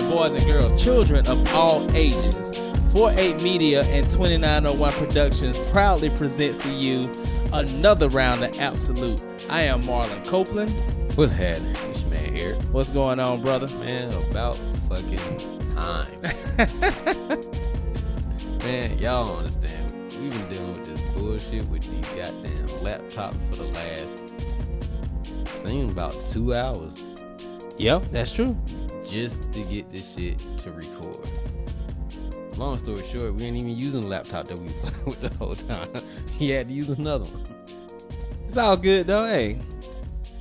boys and girls, children of all ages. 48 Media and 2901 Productions proudly presents to you another round of Ab-So-Lute. I am Marlon Copeland. What's happening? This man here. What's going on, brother? Man, about fucking time. Man, y'all don't understand. We've been dealing with this bullshit with these goddamn laptops for the last, seems about 2 hours. Yep, that's true. Just to get this shit to record. Long story short, we ain't even using the laptop that we fucking with the whole time. He had to use another one. It's all good though. Hey,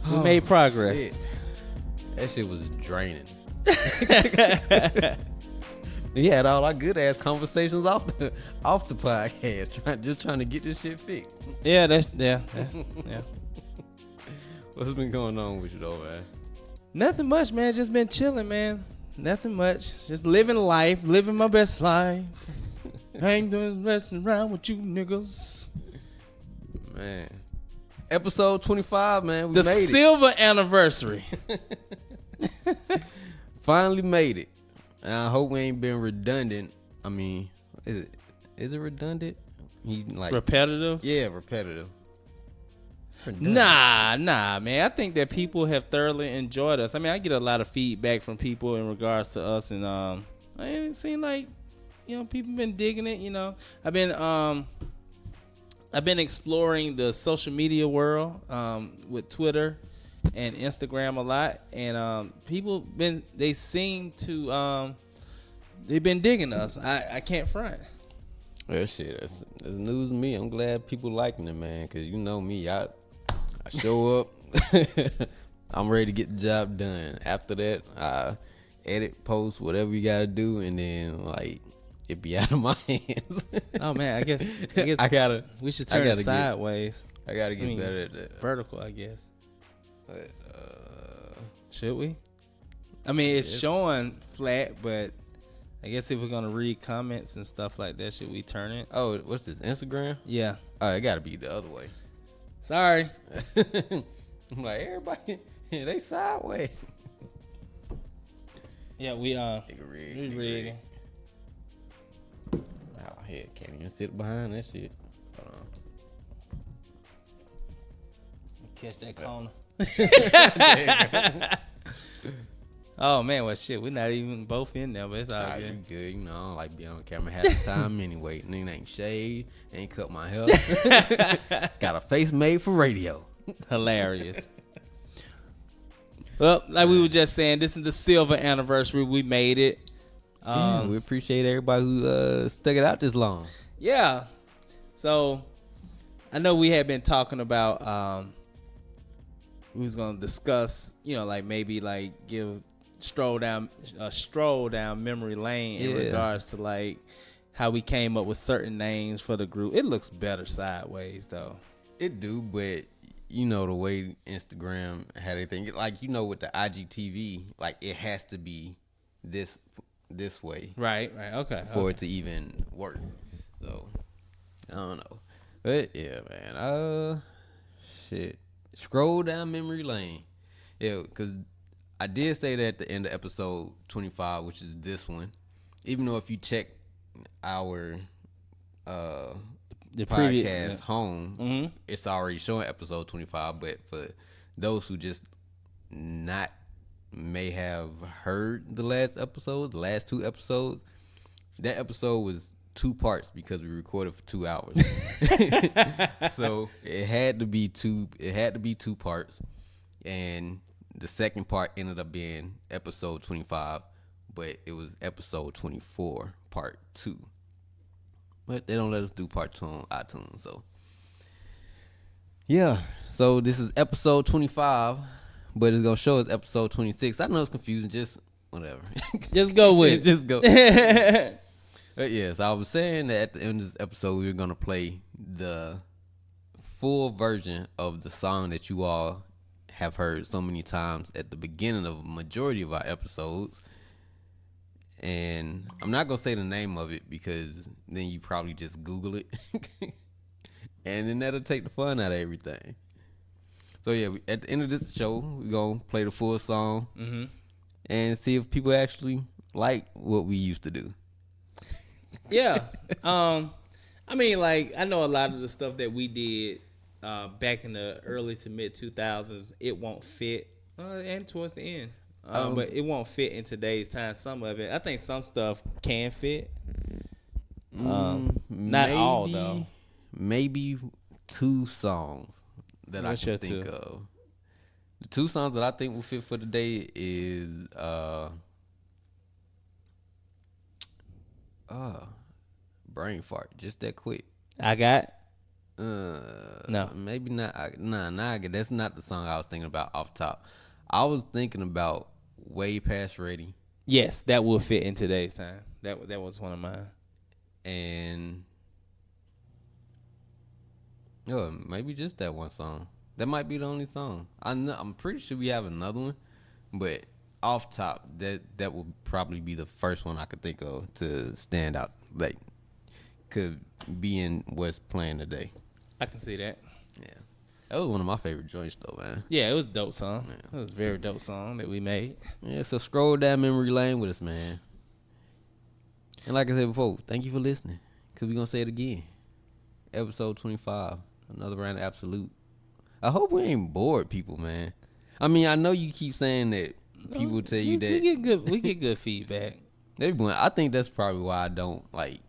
we made progress. Shit. That shit was draining. He had all our good ass conversations off the podcast, just trying to get this shit fixed. Yeah. What's been going on with you though, man? Nothing much, man. Just been chilling, man. Nothing much. Just living life, living my best life. I ain't doing messing around with you niggas. Man. Episode 25, man. We the made it. silver anniversary. Finally made it. And I hope we ain't been redundant. I mean, is it redundant? Repetitive? Yeah, repetitive. Nah, man. I think that people have thoroughly enjoyed us. I mean, I get a lot of feedback from people in regards to us, and it seems like, people been digging it. I've been exploring the social media world with Twitter and Instagram a lot, and people seem to they've been digging us. I can't front. Well, shit, that's news to me. I'm glad people liking it, man, because you know me, I show up, I'm ready to get the job done. After that, I edit, post, whatever you gotta do, and then it be out of my hands. Oh man, I guess we should turn it sideways. I gotta get better at that. Vertical, I guess. But should we? I mean, it's showing flat, but I guess if we're gonna read comments and stuff like that, should we turn it? Oh, what's this? Instagram? Yeah. Oh, it gotta be the other way. Sorry. I'm like, everybody, they sideways. Yeah, we rigging. Oh, hell, can't even sit behind that shit. Hold on. Catch that corner. Oh man, well shit, we're not even both in there, but it's all good. You good, I don't like being on camera half the time anyway. Nigga ain't shaved, ain't cut my hair. Got a face made for radio. Hilarious. Well, like we were just saying, this is the silver anniversary. We made it. We appreciate everybody who stuck it out this long. Yeah. So I know we had been talking about we was gonna discuss, maybe give a stroll down memory lane in regards to how we came up with certain names for the group. It looks better sideways though. It do, but the way Instagram had everything, with the IGTV, it has to be this way. Right. Okay. For it to even work. So I don't know. But yeah, man. Shit. Scroll down memory lane. Yeah, because I did say that at the end of episode 25, which is this one. Even though if you check our the podcast home, it's already showing episode 25. But for those who just may have heard the last two episodes, that episode was 2 parts because we recorded for 2 hours. So it had to be 2 parts, and the second part ended up being episode 25, but it was episode 24 part 2. But they don't let us do part 2 on iTunes. So yeah, so this is episode 25, but it's gonna show us episode 26. I know it's confusing, just whatever. Just go with it. Just go. Yes, I was saying that at the end of this episode, we were going to play the full version of the song that you all have heard so many times at the beginning of a majority of our episodes. And I'm not going to say the name of it because then you probably just Google it. And then that'll take the fun out of everything. So, yeah, at the end of this show, we're going to play the full song and see if people actually like what we used to do. Yeah. I mean, like, I know a lot of the stuff that we did back in the early to mid 2000s, it won't fit, and towards the end. But it won't fit in today's time. Some of it, I think some stuff can fit. Not all, though. Maybe 2 songs that What's I your can think two? of. The 2 songs that I think will fit for today is Brain Fart, just that quick. I got No, maybe not. That's not the song I was thinking about off top. I was thinking about Way Past Ready yes, that will fit in today's time. That was one of mine. and maybe just that one song. That might be the only song. I'm pretty sure we have another one, but off top, that would probably be the first one I could think of to stand out. Like, could be in what's playing today. I can see that. Yeah, that was one of my favorite joints though, man. Yeah, it was a dope song. It was a very dope song that we made. Yeah, so scroll down memory lane with us, man. And like I said before, thank you for listening, because we're going to say it again. Episode 25, another round of Ab-So-Lute. I hope we ain't bored people, man. I mean, I know you keep saying that people tell you that. We get good feedback. I think that's probably why I don't, like,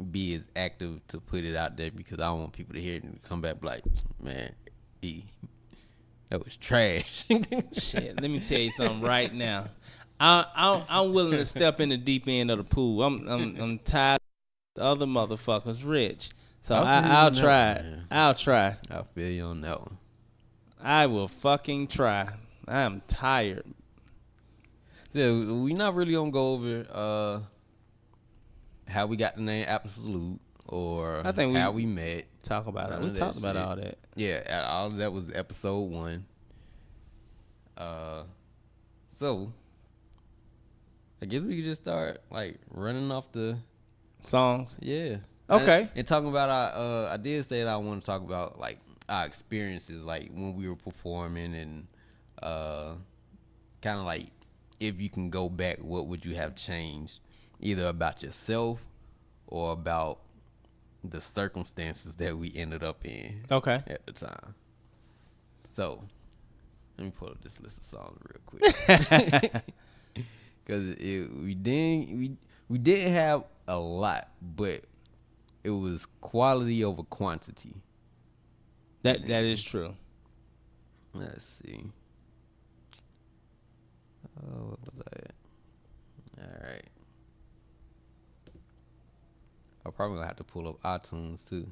be as active to put it out there, because I don't want people to hear it and come back like, man, that was trash. Shit, let me tell you something right now. I'm willing to step in the deep end of the pool. I'm tired of other motherfuckers rich. So I'll try. I'll try. I feel you on that one. I will fucking try. I am tired. So we not really gonna go over how we got the name Ab-So-Lute or I think how we met. Talk about it. None We of talked that about shit. all that. Yeah, all of that was episode 1. So I guess we could just start like running off the Songs. yeah. Okay. And talking about I did say that I want to talk about like our experiences, like when we were performing, and kind of like if you can go back, what would you have changed, either about yourself or about the circumstances that we ended up in Okay. at the time. So let me pull up this list of songs real quick, because we didn't have a lot, but it was quality over quantity. That is true. Let's see. Oh, what was I at? All right. I'm probably gonna have to pull up iTunes too.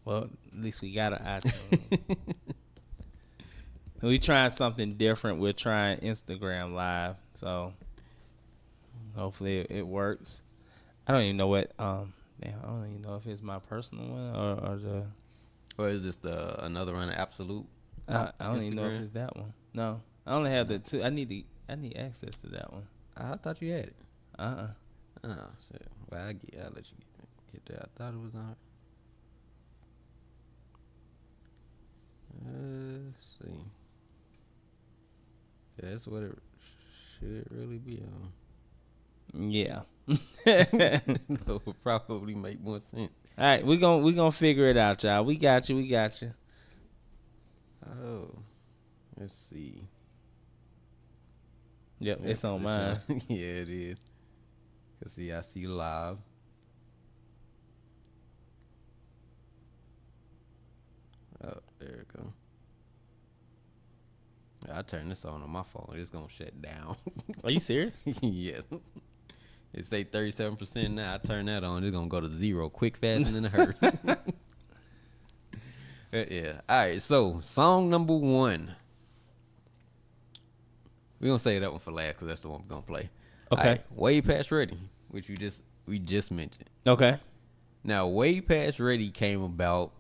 Well, at least we got an iTunes. We trying something different. We're trying Instagram Live, so hopefully it works. I don't even know what. I don't even know if it's my personal one or the. Or is this another run of Ab-So-Lute? I don't even know if Instagram? it's that one. No, I only have the two. I need access to that one. I thought you had it. Oh Shit. Well, I'll let you get there. I thought it was on. Let's see. Yeah, that's what it should really be on. Yeah. That would probably make more sense. All right, we gonna figure it out, y'all. We got you. Oh, let's see. Yep, it's on mine. Yeah, it is. Cause see, I see live. Oh, there it go. I turn this on my phone. It's gonna shut down. Are you serious? Yes. It say 37% now. I turn that on. It's gonna go to 0 quick, fast, and in a hurry. Yeah. All right. So song number 1. We're gonna say that one for last because that's the one we're gonna play. Okay. All right, Way Past Ready, which we just mentioned. Okay. Now, Way Past Ready came about.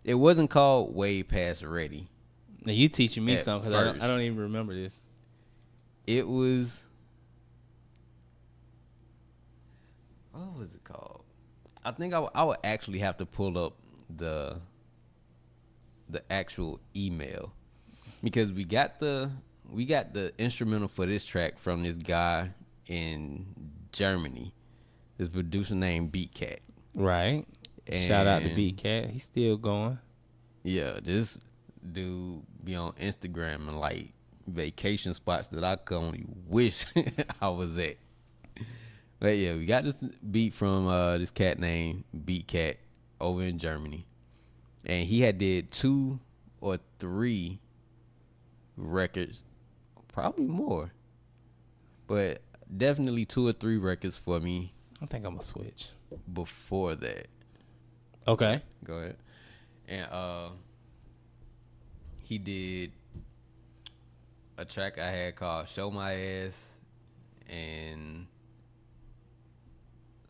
It wasn't called Way Past Ready. Now you teaching me At something because first. I don't even remember this. It was. What was it called? I think I would actually have to pull up the actual email, because we got the we got the instrumental for this track from this guy in Germany. This producer named Beat Cat. Right. Shout out to Beat Cat. He's still going. Yeah, this dude be on Instagram and like vacation spots that I could only wish I was at. But yeah, we got this beat from this cat named Beat Cat over in Germany. And he had did 2 or 3 records, probably more. But definitely 2 or 3 records for me. I think I'm going to switch. Before that. Okay. Go ahead. And he did a track I had called Show My Ass and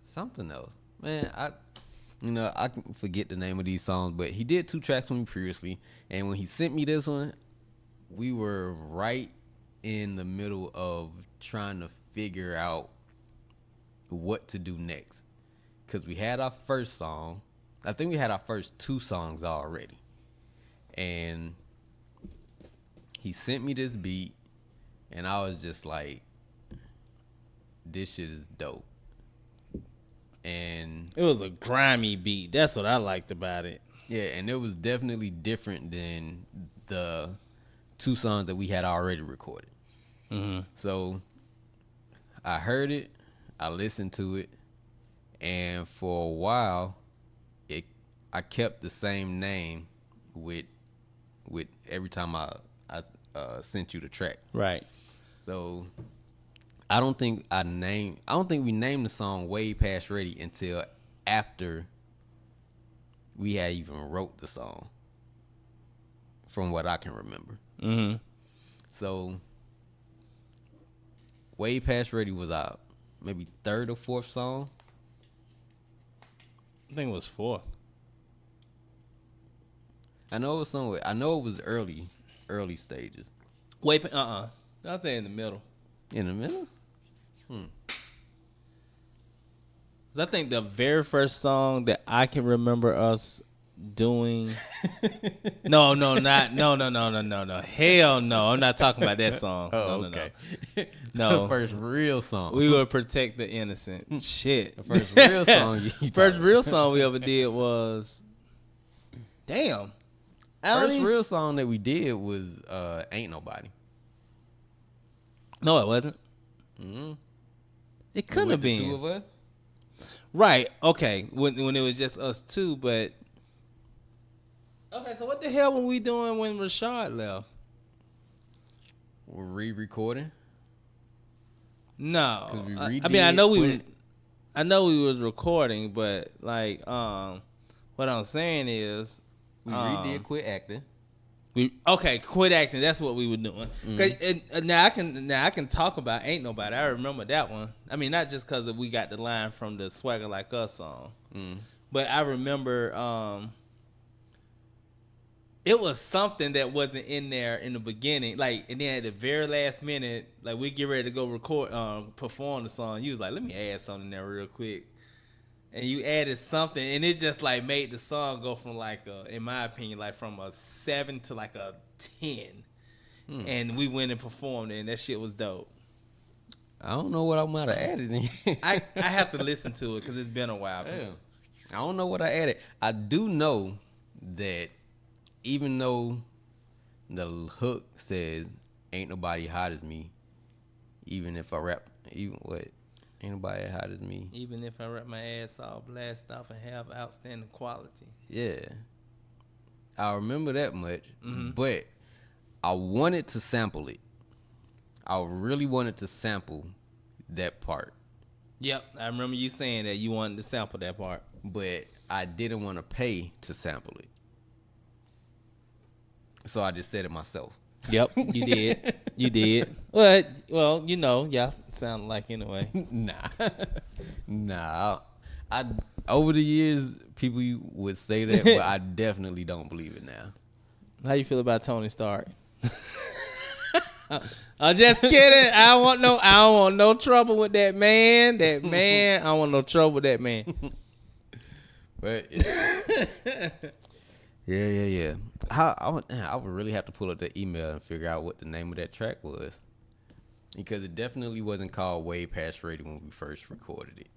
something else. Man, I can forget the name of these songs, but he did 2 tracks for me previously. And when he sent me this one, we were right in the middle of trying to figure out what to do next. Because we had our first song. I think we had our first 2 songs already. And he sent me this beat, and I was just like, this shit is dope. And it was a grimy beat. That's what I liked about it. Yeah, and it was definitely different than the 2 songs that we had already recorded. Mm-hmm. So I heard it, I listened to it, and for a while, I kept the same name with every time I sent you the track. Right. So I don't think we named the song Way Past Ready until after we had even wrote the song, from what I can remember. Mm-hmm. So Way Past Ready was our maybe 3rd or 4th song. I think it was 4th. I know it was somewhere. I know it was early stages. Wait, I think in the middle. In the middle? 'Cause I think the very first song that I can remember us doing. No. Hell no. I'm not talking about that song. Oh, no, okay. No. The first real song. We would protect the innocent. Shit. The first real song First real song we ever did was. Damn. First real song that we did was Ain't Nobody. No, it wasn't. Mm-hmm. It couldn't have been. The 2 of us? Right. Okay. When it was just us 2, but. Okay, so what the hell were we doing when Rashad left? We're re-recording? No. 'Cause we I mean, I know we was recording, but like, what I'm saying is, we redid Quit Acting. Quit Acting. That's what we were doing. Mm-hmm. Now I can talk about Ain't Nobody. I remember that one. I mean, not just because we got the line from the Swagger Like Us song, but I remember it was something that wasn't in there in the beginning. Like, and then at the very last minute, like we get ready to go perform the song. You was like, let me add something there real quick. And you added something, and it just like made the song go from like in my opinion, like from a 7 to like a 10. And we went and performed it, and that shit was dope. I don't know what I might have added in. I have to listen to it because it's been a while. Yeah. I don't know what I added. I do know that even though the hook says "Ain't nobody hot as me," even if I rap, ain't nobody hot as me. Even if I rap my ass off, blast off, and have outstanding quality. Yeah, I remember that much. Mm-hmm. But I wanted to sample it. I really wanted to sample that part. Yep, I remember you saying that you wanted to sample that part. But I didn't want to pay to sample it. So I just said it myself. Yep, you did. You did. Well, you know, y'all sound like anyway. Nah. I over the years, people would say that, but I definitely don't believe it now. How you feel about Tony Stark? I'm just kidding. I don't want no trouble with that man. I don't want no trouble with that man. But Yeah. I would really have to pull up the email and figure out what the name of that track was, because it definitely wasn't called Way Past Ready when we first recorded it.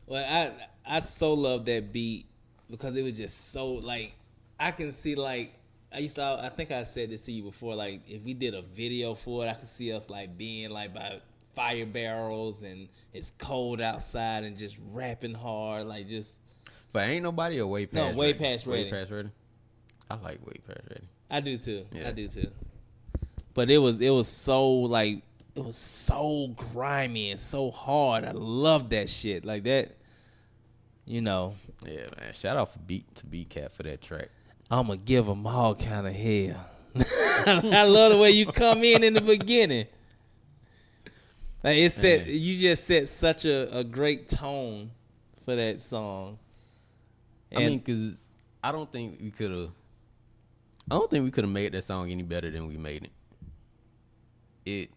Well, I so love that beat because it was just so like I can see like I think I said this to you before, like if we did a video for it, I could see us like being like by fire barrels and it's cold outside and just rapping hard, like just. But ain't nobody a Way Past Way Ready. Past Ready. Way Past Ready. I like Way Past Ready. I do too. Yeah. I do too. But it was so like it was so grimy and so hard. I love that shit like that. You know. Yeah, man. Shout out to Beat Cat for that track. I'ma give them all kind of hell. I love the way you come in the beginning. Like it set, you just set such a great tone for that song. And I mean, cause I don't think we could have made that song any better than we made it.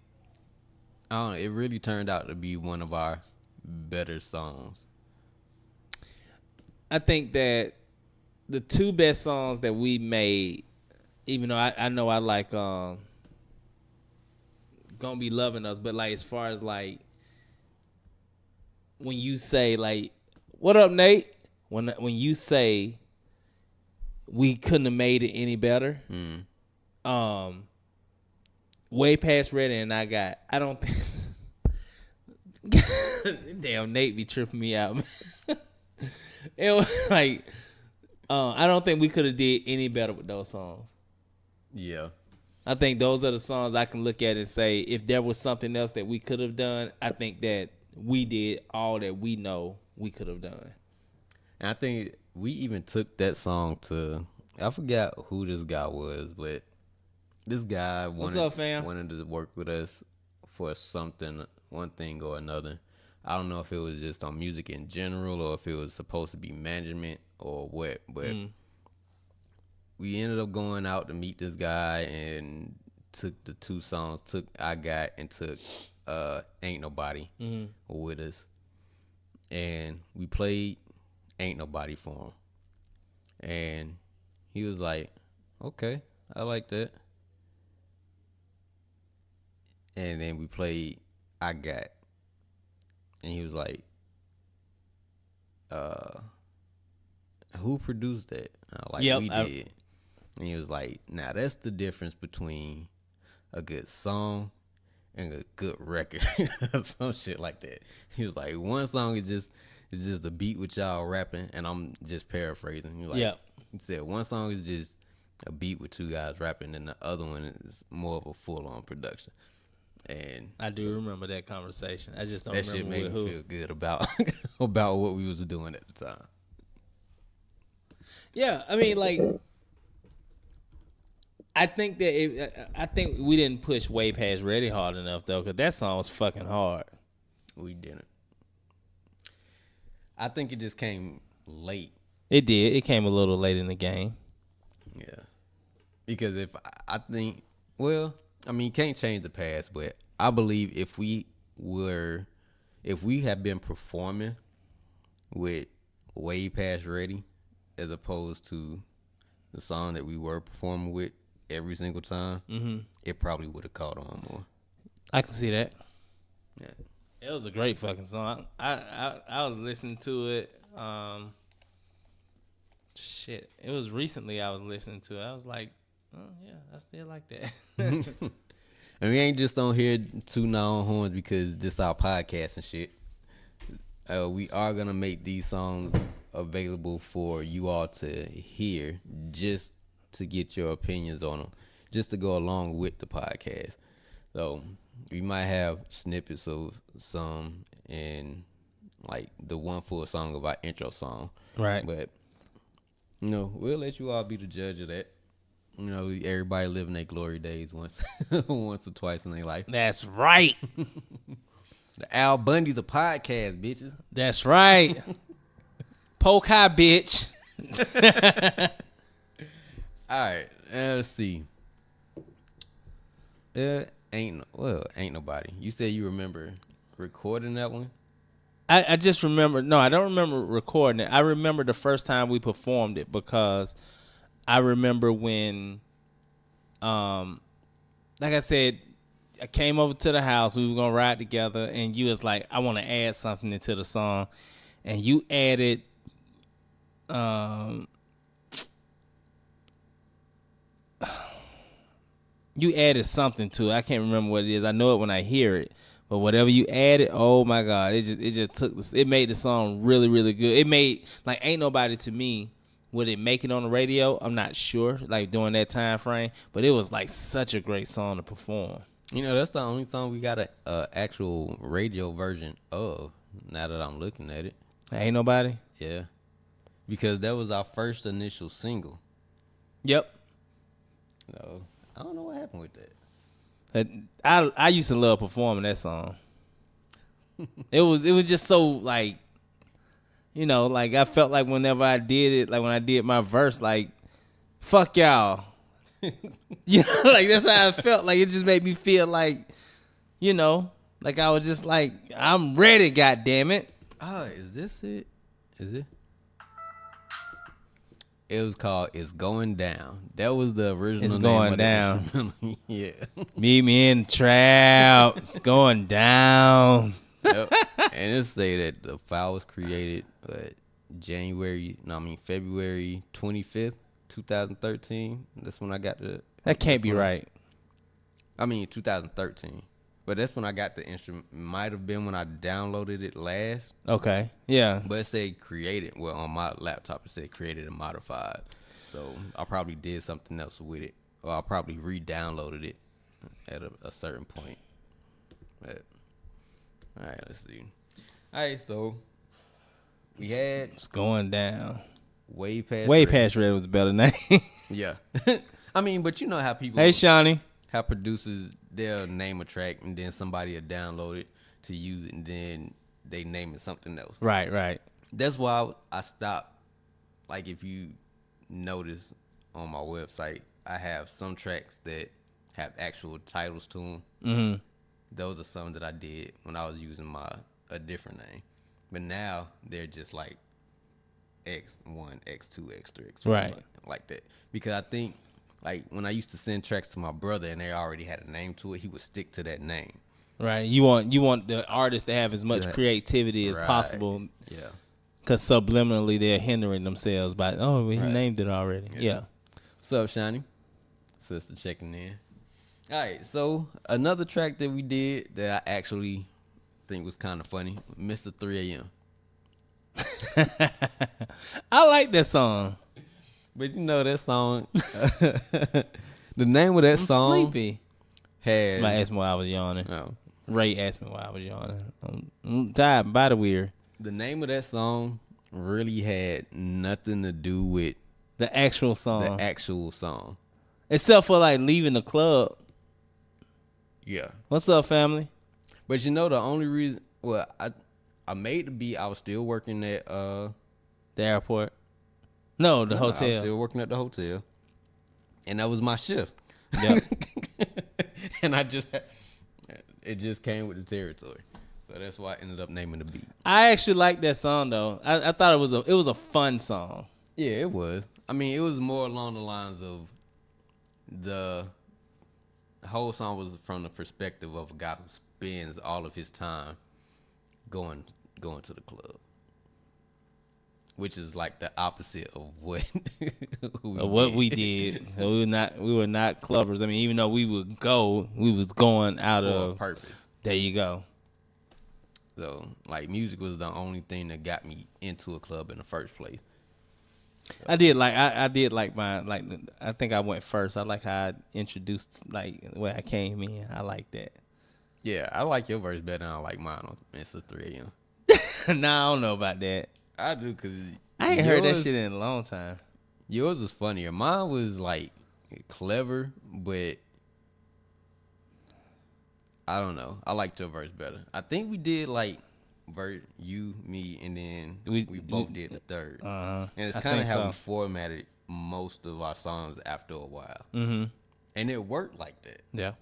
It really turned out to be one of our better songs. I think that the two best songs that we made, even though I know I like Gonna Be Loving Us, but like as far as like when you say like, what up, Nate? When you say we couldn't have made it any better, Way Past Ready and I don't think damn Nate be tripping me out, man. It was like I don't think we could have did any better with those songs. Yeah. I think those are the songs I can look at and say, if there was something else that we could have done, I think that we did all that we know we could have done. And I think we even took that song to, I forgot who this guy was, but this guy wanted to work with us for something, one thing or another. I don't know if it was just on music in general or if it was supposed to be management or what, but we ended up going out to meet this guy and took the two songs, took I Got and took Ain't Nobody with us. And we played Ain't Nobody for him. And he was like, okay, I like that. And then we played I Got. And he was like, who produced that? And I was like, we did. And he was like, nah, that's the difference between a good song and a good record. Some shit like that. He was like, one song is just a beat with y'all rapping, and I'm just paraphrasing. He was like, he said one song is just a beat with two guys rapping, and the other one is more of a full-on production. And I do remember that conversation. I just don't that remember shit made me who. feel good about about what we was doing at the time. Yeah, I mean, like, I think we didn't push Way Past Ready hard enough though, because that song was fucking hard. We didn't. I think it just came late. It did. It came a little late in the game. Yeah, because if I think, well, I mean, can't change the past, but I believe if we had been performing with Way Past Ready as opposed to the song that we were performing with every single time, it probably would have caught on more. I can see that. Yeah, it was a great fucking song. I was listening to it. Shit, it was recently I was listening to it. I was like, oh yeah, I still like that. And we ain't just on here tooting our own horns because this our podcast and shit. We are gonna make these songs available for you all to hear, just to get your opinions on them, just to go along with the podcast. So we might have snippets of some and like the one full song of our intro song, right? But we'll let you all be the judge of that. Everybody living their glory days once or twice in their life. That's right. The Al Bundy's a podcast, bitches. That's right. Poke high, bitch. All right, let's see. Ain't nobody. You said you remember recording that one? I just remember. No, I don't remember recording it. I remember the first time we performed it because I remember when, like I said, I came over to the house. We were gonna ride together, and you was like, "I want to add something into the song," and you added, you added something to it. I can't remember what it is. I know it when I hear it, but whatever you added, oh my God, it just took this. It made the song really, really good. It made like ain't nobody to me. Would it make it on the radio? I'm not sure. Like during that time frame, but it was like such a great song to perform. You know, that's the only song we got a actual radio version of. Now that I'm looking at it, Ain't nobody. yeah, because that was our first initial single. Yep. So I don't know what happened with that. I used to love performing that song. It was just so like, you know, like I felt like whenever I did it, like when I did my verse, like fuck y'all. You know, like that's how I felt. Like it just made me feel like, you know, like I was just like, I'm ready, goddammit. Oh, is this it? Is it? It was called "It's Going Down." That was the original It's name going of the down. instrumental. Yeah. Meet me in the trap. It's going down. Yep. And it say that the file was created February 25th, 2013. That's when I got the. That can't be right. 2013. But that's when I got the instrument. Might have been when I downloaded it last. Okay. Yeah. But it said created. Well, on my laptop, it said created and modified. So I probably did something else with it. Or I probably re-downloaded it at a certain point. But, all right, let's see. All right, so we had It's going down. Way Past Way Red. Past Red was a better name. Yeah. But you know how people... Hey, Shawnee. How producers, they'll name a track and then somebody will download it to use it and then they name it something else. Right. That's why I stopped. Like if you notice on my website, I have some tracks that have actual titles to them. Mm-hmm. Those are some that I did when I was using a different name. But now they're just like X1, X2, X3, X4, Right. like that. Because I think like when I used to send tracks to my brother and they already had a name to it, he would stick to that name. Right. You want the artist to have as much creativity as possible. Yeah. Because subliminally they're hindering themselves by, he named it already. Yeah. What's up, Shiny? Sister checking in. All right, so another track that we did that I actually think was kind of funny, Mr. 3 a.m. I like that song. But you know that song, the name of that song Sleepy. has... Somebody asked me why I was yawning. Oh. Ray asked me why I was yawning. I'm tired, by the weird. The name of that song really had nothing to do with The actual song. the actual song. Except for like leaving the club. Yeah. What's up, family? But you know the only reason... Well, I made the beat. I was still working at... The airport. No, the hotel. I was still working at the hotel. And that was my shift. Yep. And it just came with the territory. So that's why I ended up naming the beat. I actually like that song though. I thought it was a fun song. Yeah, it was. It was more along the lines of the whole song was from the perspective of a guy who spends all of his time going to the club. Which is like the opposite of what we did. We were not clubbers. Even though we would go, we was going out for of a purpose. There you go. So like music was the only thing that got me into a club in the first place. So. I did like my I think I went first. I like how I introduced like where I came in. I like that. Yeah, I like your verse better than I like mine on Insta 3 a.m. Nah, I don't know about that. I do, because I ain't heard that shit in a long time. Yours was funnier. Mine was like clever, but I don't know. I liked your verse better. I think we did like verse you, me, and then we both did the third. And it's kind of how we formatted most of our songs after a while. Mm-hmm. And it worked like that. Yeah.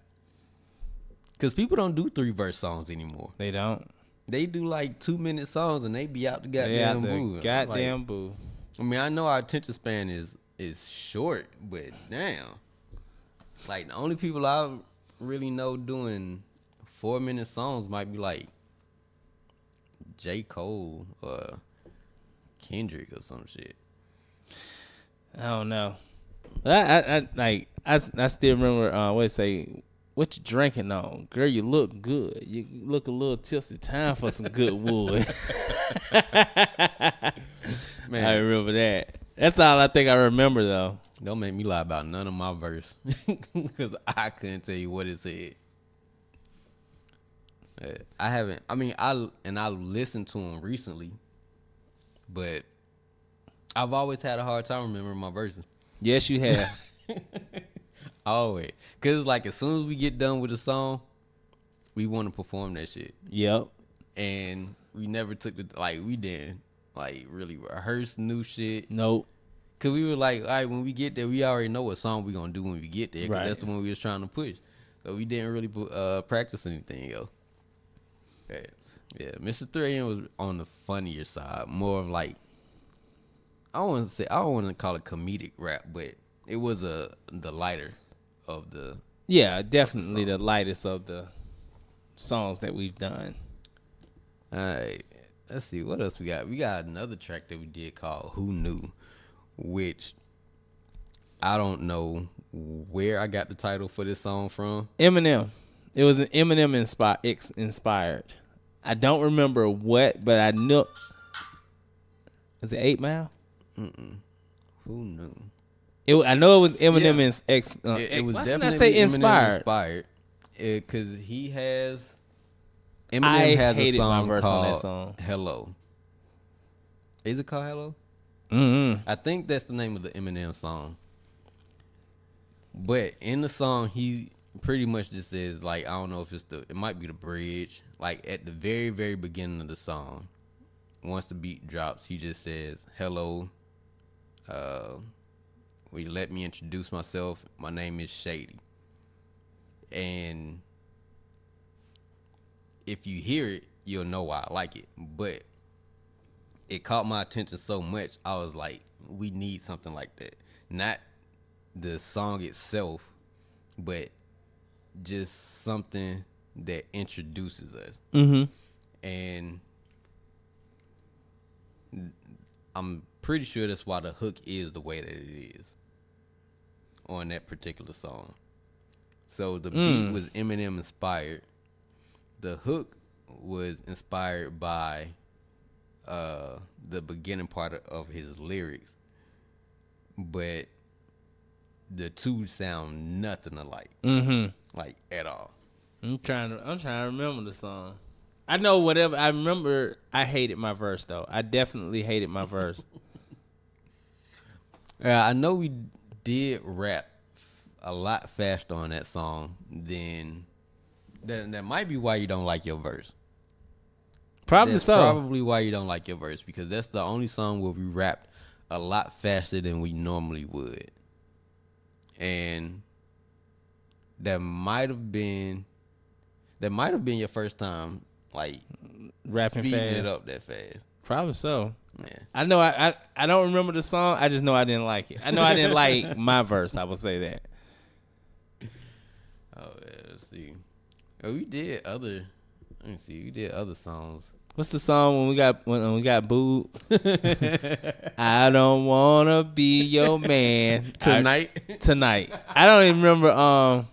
Because people don't do 3-verse songs anymore. They don't. They do like 2-minute songs and they be out the goddamn boo. Goddamn boo. I know our attention span is is short, but damn. Like, the only people I really know doing 4-minute songs might be like J. Cole or Kendrick or some shit. I don't know. I still remember what it say. What you drinking on, girl? You look good. You look a little tipsy. Time for some good wood. Man, I remember that. That's all I think I remember though. Don't make me lie about none of my verse, because I couldn't tell you what it said. I haven't. I mean, I listened to them recently, but I've always had a hard time remembering my verses. Yes, you have. Always. Because it's like as soon as we get done with a song, we want to perform that shit. Yep. And we never took we didn't really rehearse new shit. Nope. Because we were like, all right, when we get there, we already know what song we going to do when we get there. Because that's the one we was trying to push. So we didn't really practice anything, yo. Yeah, Mr. 3AM was on the funnier side. More of like, I don't want to call it comedic rap, but it was the lighter of the. Yeah, definitely the lightest of the songs that we've done. All right, let's see what else we got. We got another track that we did called "Who Knew," which I don't know where I got the title for this song from. Eminem. It was an Eminem inspired. I don't remember what, but I knew. Is it 8 Mile? Mm-mm. Who knew? I know it was Eminem. Yeah. It was definitely say inspired. Because Eminem has a song called on that song. "Hello." Is it called "Hello"? Mm-hmm. I think that's the name of the Eminem song. But in the song, he pretty much just says, like, I don't know if it might be the bridge. Like, at the very, very beginning of the song, once the beat drops, he just says, "Hello. Will you let me introduce myself? My name is Shady." And if you hear it, you'll know why I like it. But it caught my attention so much, I was like, we need something like that. Not the song itself, but just something that introduces us. Mm-hmm. And I'm pretty sure that's why the hook is the way that it is on that particular song. So the beat was Eminem inspired. The hook was inspired by the beginning part of his lyrics, but the two sound nothing alike, like at all. I'm trying to remember the song. I know whatever. I remember I hated my verse though. I definitely hated my verse. Yeah, I know we did rap a lot faster on that song than that might be why you don't like your verse. Probably so. Probably why you don't like your verse, because that's the only song where we rapped a lot faster than we normally would. And that might have been your first time like rapping speeding fast. it up that fast. Probably so. Yeah. I know I don't remember the song. I just know I didn't like it. I know I didn't like my verse. I will say that. Oh yeah, let's see. Oh, we did other. Let me see. We did other songs. What's the song when we got booed? I don't wanna be your man Tonight. Tonight. I don't even remember. I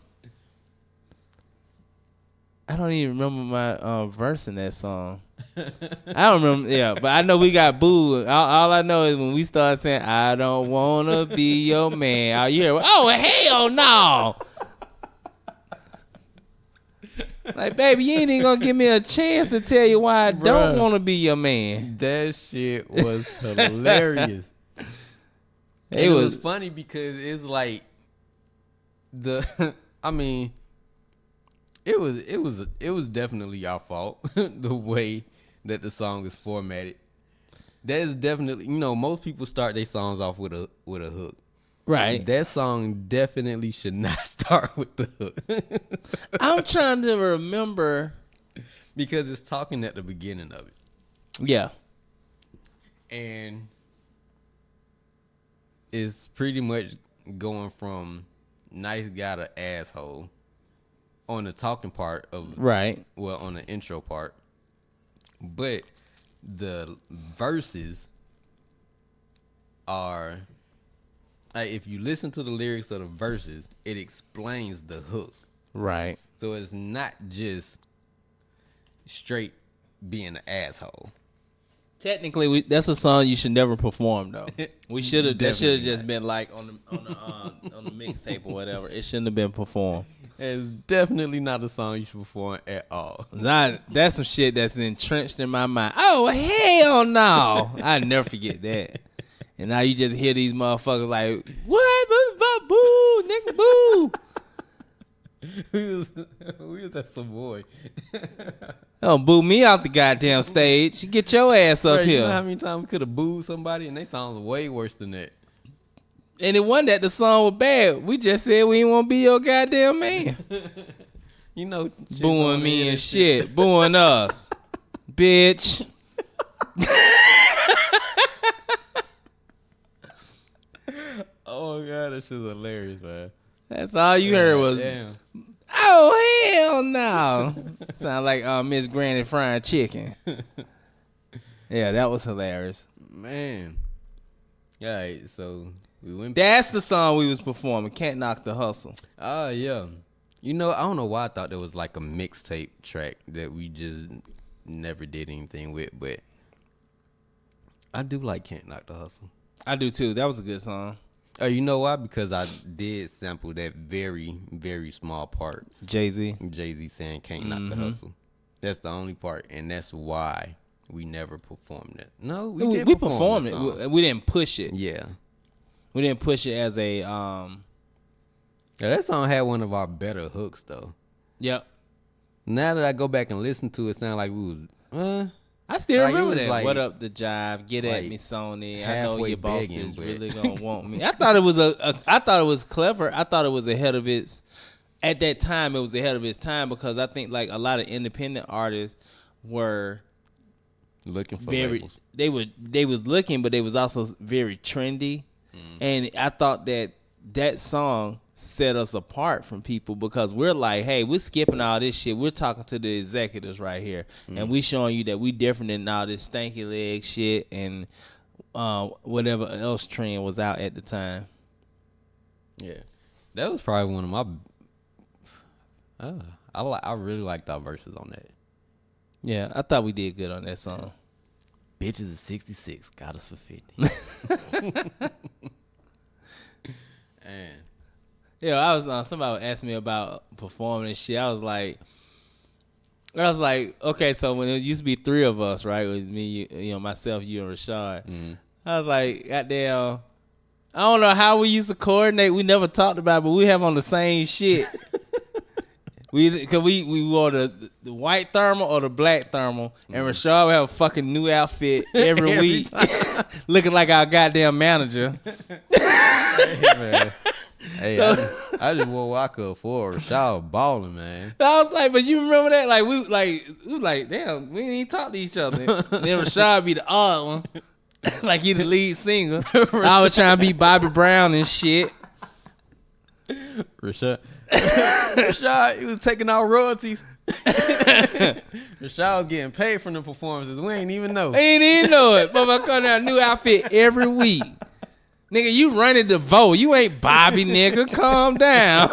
don't even remember my verse in that song. I don't remember. Yeah, but I know we got booed. All I know is when we started saying, "I don't wanna be your man," all you hear, "Oh hell no!" Like, baby, you ain't even gonna give me a chance to tell you why I don't want to be your man. That shit was hilarious. It was funny because it's like I mean, it was definitely your fault the way that the song is formatted. That is definitely, most people start their songs off with a hook. Right. That song definitely should not start with the hook. I'm trying to remember. Because it's talking at the beginning of it. Yeah. And is pretty much going from nice guy to asshole on the talking part of Right. Well, on the intro part, but the verses are like, if you listen to the lyrics of the verses, it explains the hook. Right. So it's not just straight being an asshole. Technically, that's a song you should never perform though. We should have. That should have Definitely just not. been like on the mixtape or whatever. It shouldn't have been performed. It's definitely not a song you should perform at all. That's some shit that's entrenched in my mind. Oh hell no! I never forget that. And now you just hear these motherfuckers like, what? Boo, nigga, boo. We was that some boy. Don't boo me out the goddamn stage. Get your ass up Bro, here. You know how many times we could have booed somebody and they sound way worse than that. And it wasn't that the song was bad. We just said we didn't want to be your goddamn man. You know, Booing me and shit. Booing us. Bitch. Oh my god, that shit's hilarious, man. That's all you heard was, Damn. oh, hell no. Sound like Miss Granny frying chicken. Yeah, that was hilarious. Man. All right, so we went. That's the song we was performing. Can't Knock the Hustle. Oh, yeah. You know, I don't know why I thought there was like a mixtape track that we just never did anything with, but I do like Can't Knock the Hustle. I do too. That was a good song. Oh, you know why? Because I did sample that very, very small part. Jay-Z. Jay-Z saying Can't Knock the Hustle. That's the only part, and that's why we never performed it. No, we did performed the it. song. We didn't push it. Yeah. We didn't push it as a Yeah, that song had one of our better hooks, though. Yep. Now that I go back and listen to it, it sounded like we was, I still Like, it remember was that. like- what up the jive? Get at like me, Sony. I know halfway your boss begging, is but- really gonna want me. I thought it was I thought it was clever. I thought it was ahead of its. At that time, it was ahead of its time because I think like a lot of independent artists were looking for very. labels. They was looking, but they was also very trendy, and I thought that song set us apart from people because we're like, hey, we're skipping all this shit. We're talking to the executives right here, and we showing you that we different than all this stanky leg shit and whatever else trend was out at the time. Yeah, that was probably one of my. I really liked our verses on that. Yeah, I thought we did good on that song. Bitches is 66, got us for 50. And Yeah, I was somebody asked me about performing and shit. I was like, okay, so when it used to be three of us, right? It was me, myself, you, and Rashad. I was like, goddamn, I don't know how we used to coordinate. We never talked about it, but we have on the same shit. Cause we wore the white thermal or the black thermal, and Rashad would have a fucking new outfit every week, looking like our goddamn manager. hey, I just wore what I could afford. Rashad was balling, man. I was like, but you remember that? Like we was like, damn, we didn't even talk to each other. And then Rashad be the odd one, like he the lead singer. I was trying to be Bobby Brown and shit. Rashad, he was taking our royalties. Rashad was getting paid from the performances. We ain't even know. He ain't even know it. But I come out a new outfit every week. Nigga, you running the vote. You ain't Bobby, nigga. Calm down.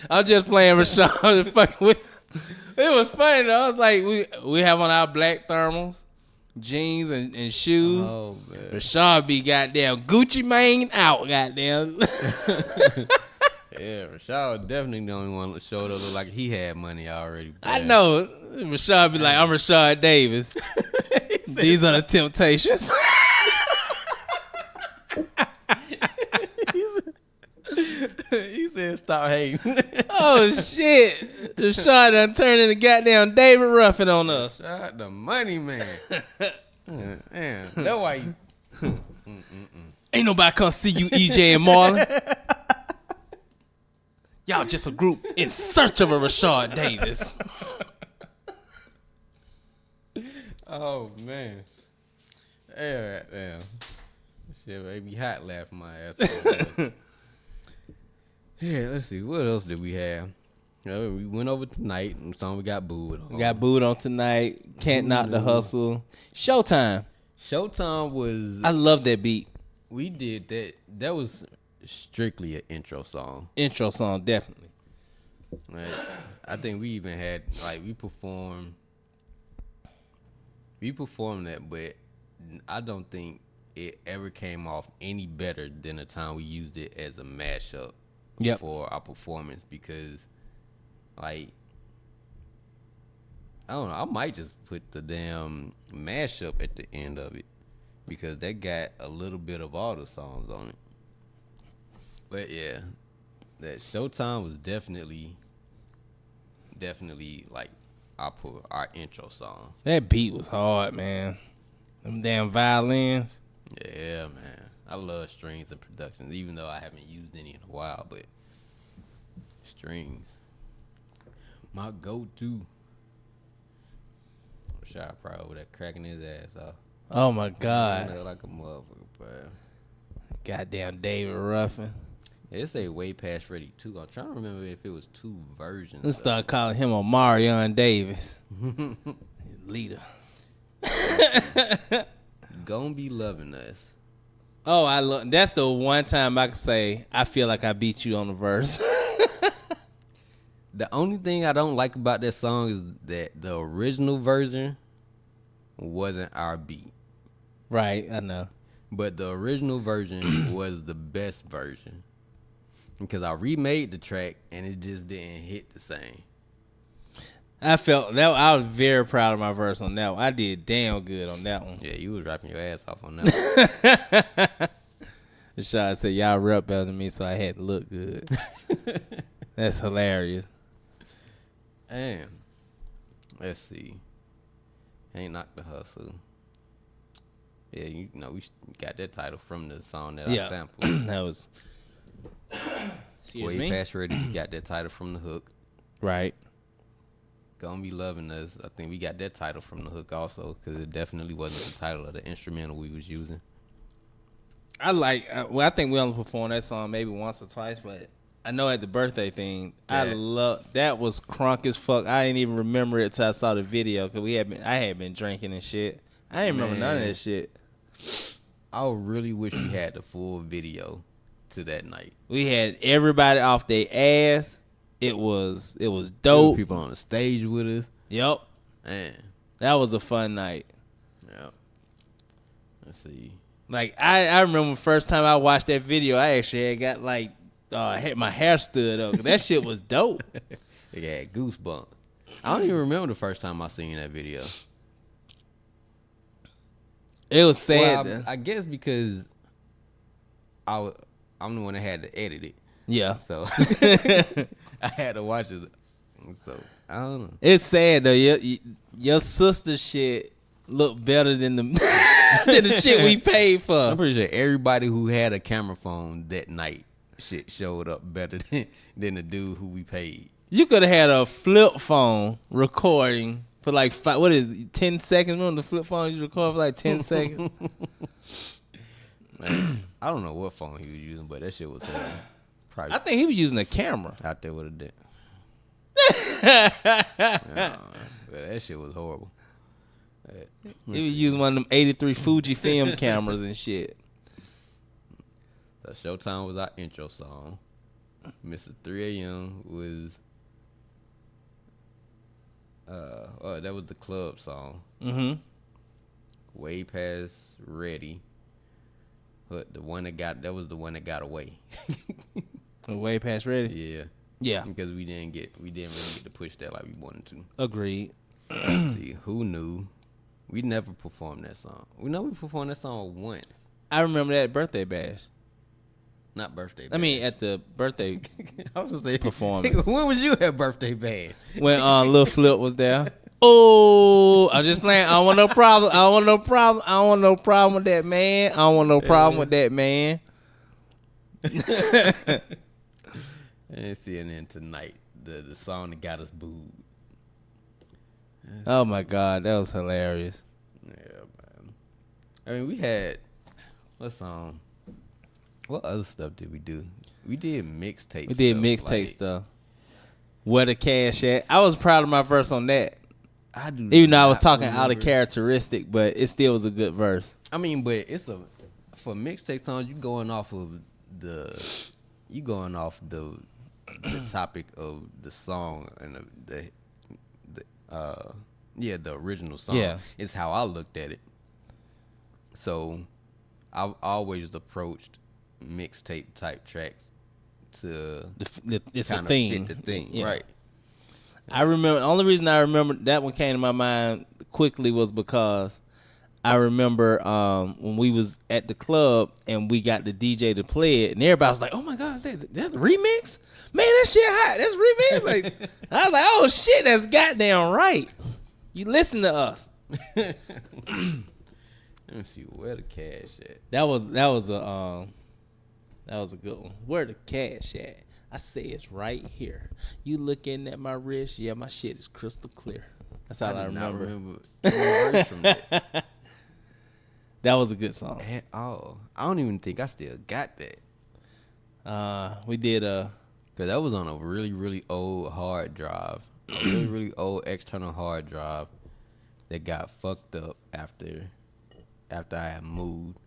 I'm just playing Rashad. Fucking with. It was funny though. I was like, we have on our black thermals, jeans and shoes. Oh man. Rashad be goddamn Gucci Mane out, goddamn. Yeah, Rashad was definitely the only one that showed up look like he had money already. I know. Rashad be like, I'm Rashad Davis. These are the Temptations. He said, "Stop hating." Oh shit! Rashad done turned into goddamn David Ruffin on us. Rashad, the money man. Man, that's why. Ain't nobody come see you, EJ and Marlon. Y'all just a group in search of a Rashad Davis. Oh man. Yeah, damn. Shit made me hot laughing my ass off. Yeah, let's see. What else did we have? We went over tonight and song we got booed on. We got booed on tonight. Can't knock the hustle. Showtime. Showtime was. I love that beat. We did that. That was strictly an intro song. Intro song, definitely. Like, I think we even had we performed that, but I don't think it ever came off any better than the time we used it as a mashup for our performance, because I don't know, I might just put the damn mashup at the end of it, because that got a little bit of all the songs on it. But yeah, that Showtime was definitely like our intro song. That beat was hard, man. Them damn violins. Yeah, man. I love strings and productions, even though I haven't used any in a while, but strings. My go-to. Shy probably over there cracking his ass off. Oh my God. Like a motherfucker, bro. Goddamn David Ruffin. It say Way Past Ready 2. I'm trying to remember if it was 2 versions. Let's start calling him Omarion Davis. Leader. Gonna Be Loving Us. Oh, I love. That's the one time I can say I feel like I beat you on the verse. The only thing I don't like about that song is that the original version wasn't our beat. Right, I know. But the original version was the best version, because I remade the track and it just didn't hit the same. I was very proud of my verse on that one. I did damn good on that one. Yeah, you was rapping your ass off on that one. Rashad said, y'all rep better than me, so I had to look good. That's hilarious. Damn. Let's see. Ain't Knock the Hustle. Yeah, you know, we got that title from the song that I sampled. That was... Way Past Ready, you got that title from the hook. Right. Gonna Be Loving Us, I think we got that title from the hook also, because it definitely wasn't the title of the instrumental we was using. I think we only performed that song maybe once or twice, but I know at the birthday thing, I love that was crunk as fuck. I didn't even remember it till I saw the video, because I had been drinking and shit. I didn't remember none of that shit. I really wish we had the full video to that night. We had everybody off their ass. It was dope. People on the stage with us. Yep. Man. That was a fun night. Yep. Let's see. Like I remember the first time I watched that video, I actually had got my hair stood up. That shit was dope. It had goosebumps. I don't even remember the first time I seen that video. It was sad. Well, I guess because I'm the one that had to edit it. Yeah. So I had to watch it. So I don't know. It's sad though. Your sister shit look better than the than the shit we paid for. I'm pretty sure everybody who had a camera phone that night shit showed up better than the dude who we paid. You could have had a flip phone recording for like 10 seconds. Remember the flip phone you record for like 10 seconds? Man, I don't know what phone he was using, but that shit was horrible. Probably I think he was using a camera. out there with a dick. But that shit was horrible. He was using one of them 83 Fuji film cameras and shit. The Showtime was our intro song. Mr. 3 a.m. was that was the club song. Mm-hmm. Way Past Ready. But that was the one that got away. Way Past Ready? Yeah. Yeah. Because we didn't really get to push that like we wanted to. Agreed. See, who knew? We never performed that song. We know we performed that song once. I remember that birthday bash. Not birthday bash. I mean, at the birthday I was gonna say performance. When was you at birthday bash? When Lil Flip was there. Oh, I'm just playing. I don't want no problem. I don't want no problem. I don't want no problem with that man. I don't want no problem with that man. And see, and then tonight, the song that got us booed. Oh my God, that was hilarious. Yeah, man. I mean, we had what other stuff did we do? We did mixtape. We did mixtape stuff. Where the cash at? I was proud of my verse on that. Even though I was talking out of characteristic, but it still was a good verse. I mean, but for mixtape songs, you going off the topic of the song and the original song. Yeah. It's how I looked at it. So I've always approached mixtape type tracks to it's a kind of theme. fit the thing, Yeah. right? I remember. The only reason I remember that one came to my mind quickly was because I remember when we was at the club and we got the DJ to play it, and everybody was like, "Oh my God, is that the remix? Man, that shit hot. That's remix." Like, I was like, "Oh shit, that's goddamn right. You listen to us." Let me see where the cash at. That was a good one. Where the cash at? I say it's right here. You looking at my wrist? Yeah, my shit is crystal clear. That's all I remember. Any verse from that. That was a good song. At all. I don't even think I still got that. We did Cause that was on a really, really old hard drive. A really, really old external hard drive that got fucked up after I had moved.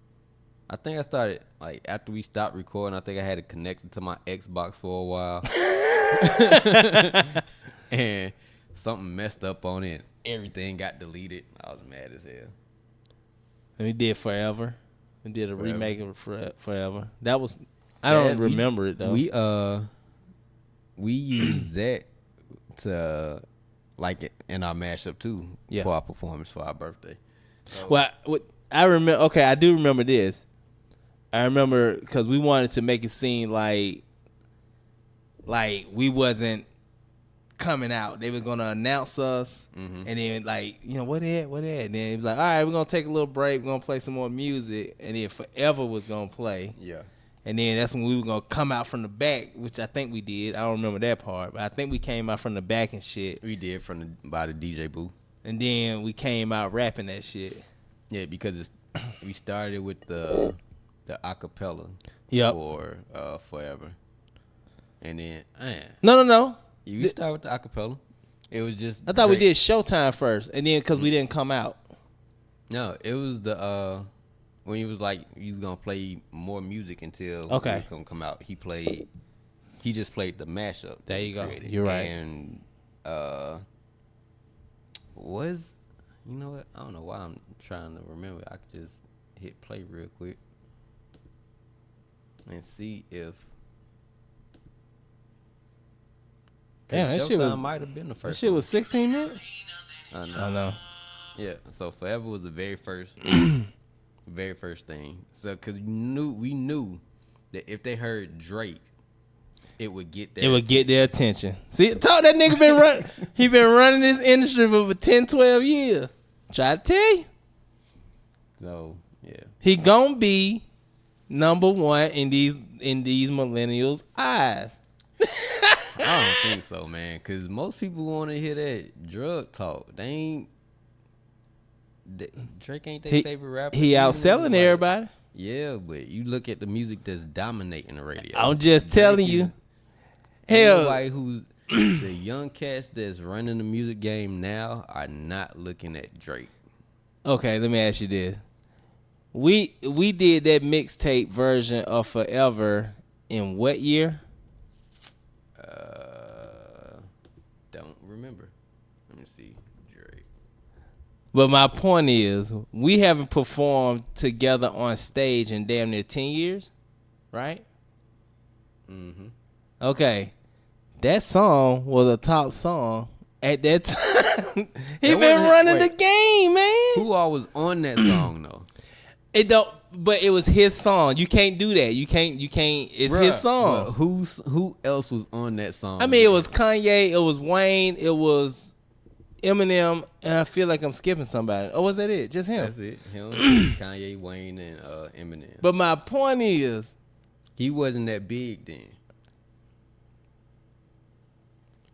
I think I started, like, after we stopped recording, I think I had it connected to my Xbox for a while. And something messed up on it. Everything got deleted. I was mad as hell. and we did Forever. We did a remake of Forever. That was, I don't remember it though. We used that to, like, in our mashup too, for our performance for our birthday. So, well, I remember. Okay, I do remember this. I remember because we wanted to make it seem like we wasn't coming out. They were gonna announce us, and then what that? And then it was like, all right, we're gonna take a little break. We're gonna play some more music, and then Forever was gonna play. Yeah. And then that's when we were gonna come out from the back, which I think we did. I don't remember that part, but I think we came out from the back and shit. We did by the DJ booth. And then we came out rapping that shit. Yeah, because we started with the acapella for Forever. And then No. You started with the acapella. It was just I thought we did Showtime first, and then because we didn't come out. No, it was the when he was like he was gonna play more music until we was gonna come out. He just played the mashup. There you go. Created. You're right. And you know what? I don't know why I'm trying to remember. I could just hit play real quick and see if. Damn, that shit might have been the first. That shit was 16 minutes. I know. Yeah, so Forever was the very first, thing. So, cause we knew that if they heard Drake, it would get their attention. See, talk that nigga been running. He been running this industry for over 10, 12 years. Try to tell you. So yeah, he gonna be number one in these millennials' eyes. I don't think so, man. Cause most people want to hear that drug talk. Drake ain't their favorite rapper. He outselling everybody. Yeah, but you look at the music that's dominating the radio. I'm just telling you. Hell, everybody who's the young cats that's running the music game now are not looking at Drake. Okay, let me ask you this. We did that mixtape version of Forever in what year? Don't remember. Let me see. Drake. But my point is, we haven't performed together on stage in damn near 10 years, right? Mm-hmm. Okay. That song was a top song at that time. He been running the game, man. Who all was on that song though? But it was his song. You can't do that. You can't. It's his song. Who else was on that song? I mean, it was Kanye. It was Wayne. It was Eminem. And I feel like I'm skipping somebody. Or was that it? Just him? That's it. Him, Kanye, Wayne, and Eminem. But my point is, he wasn't that big then.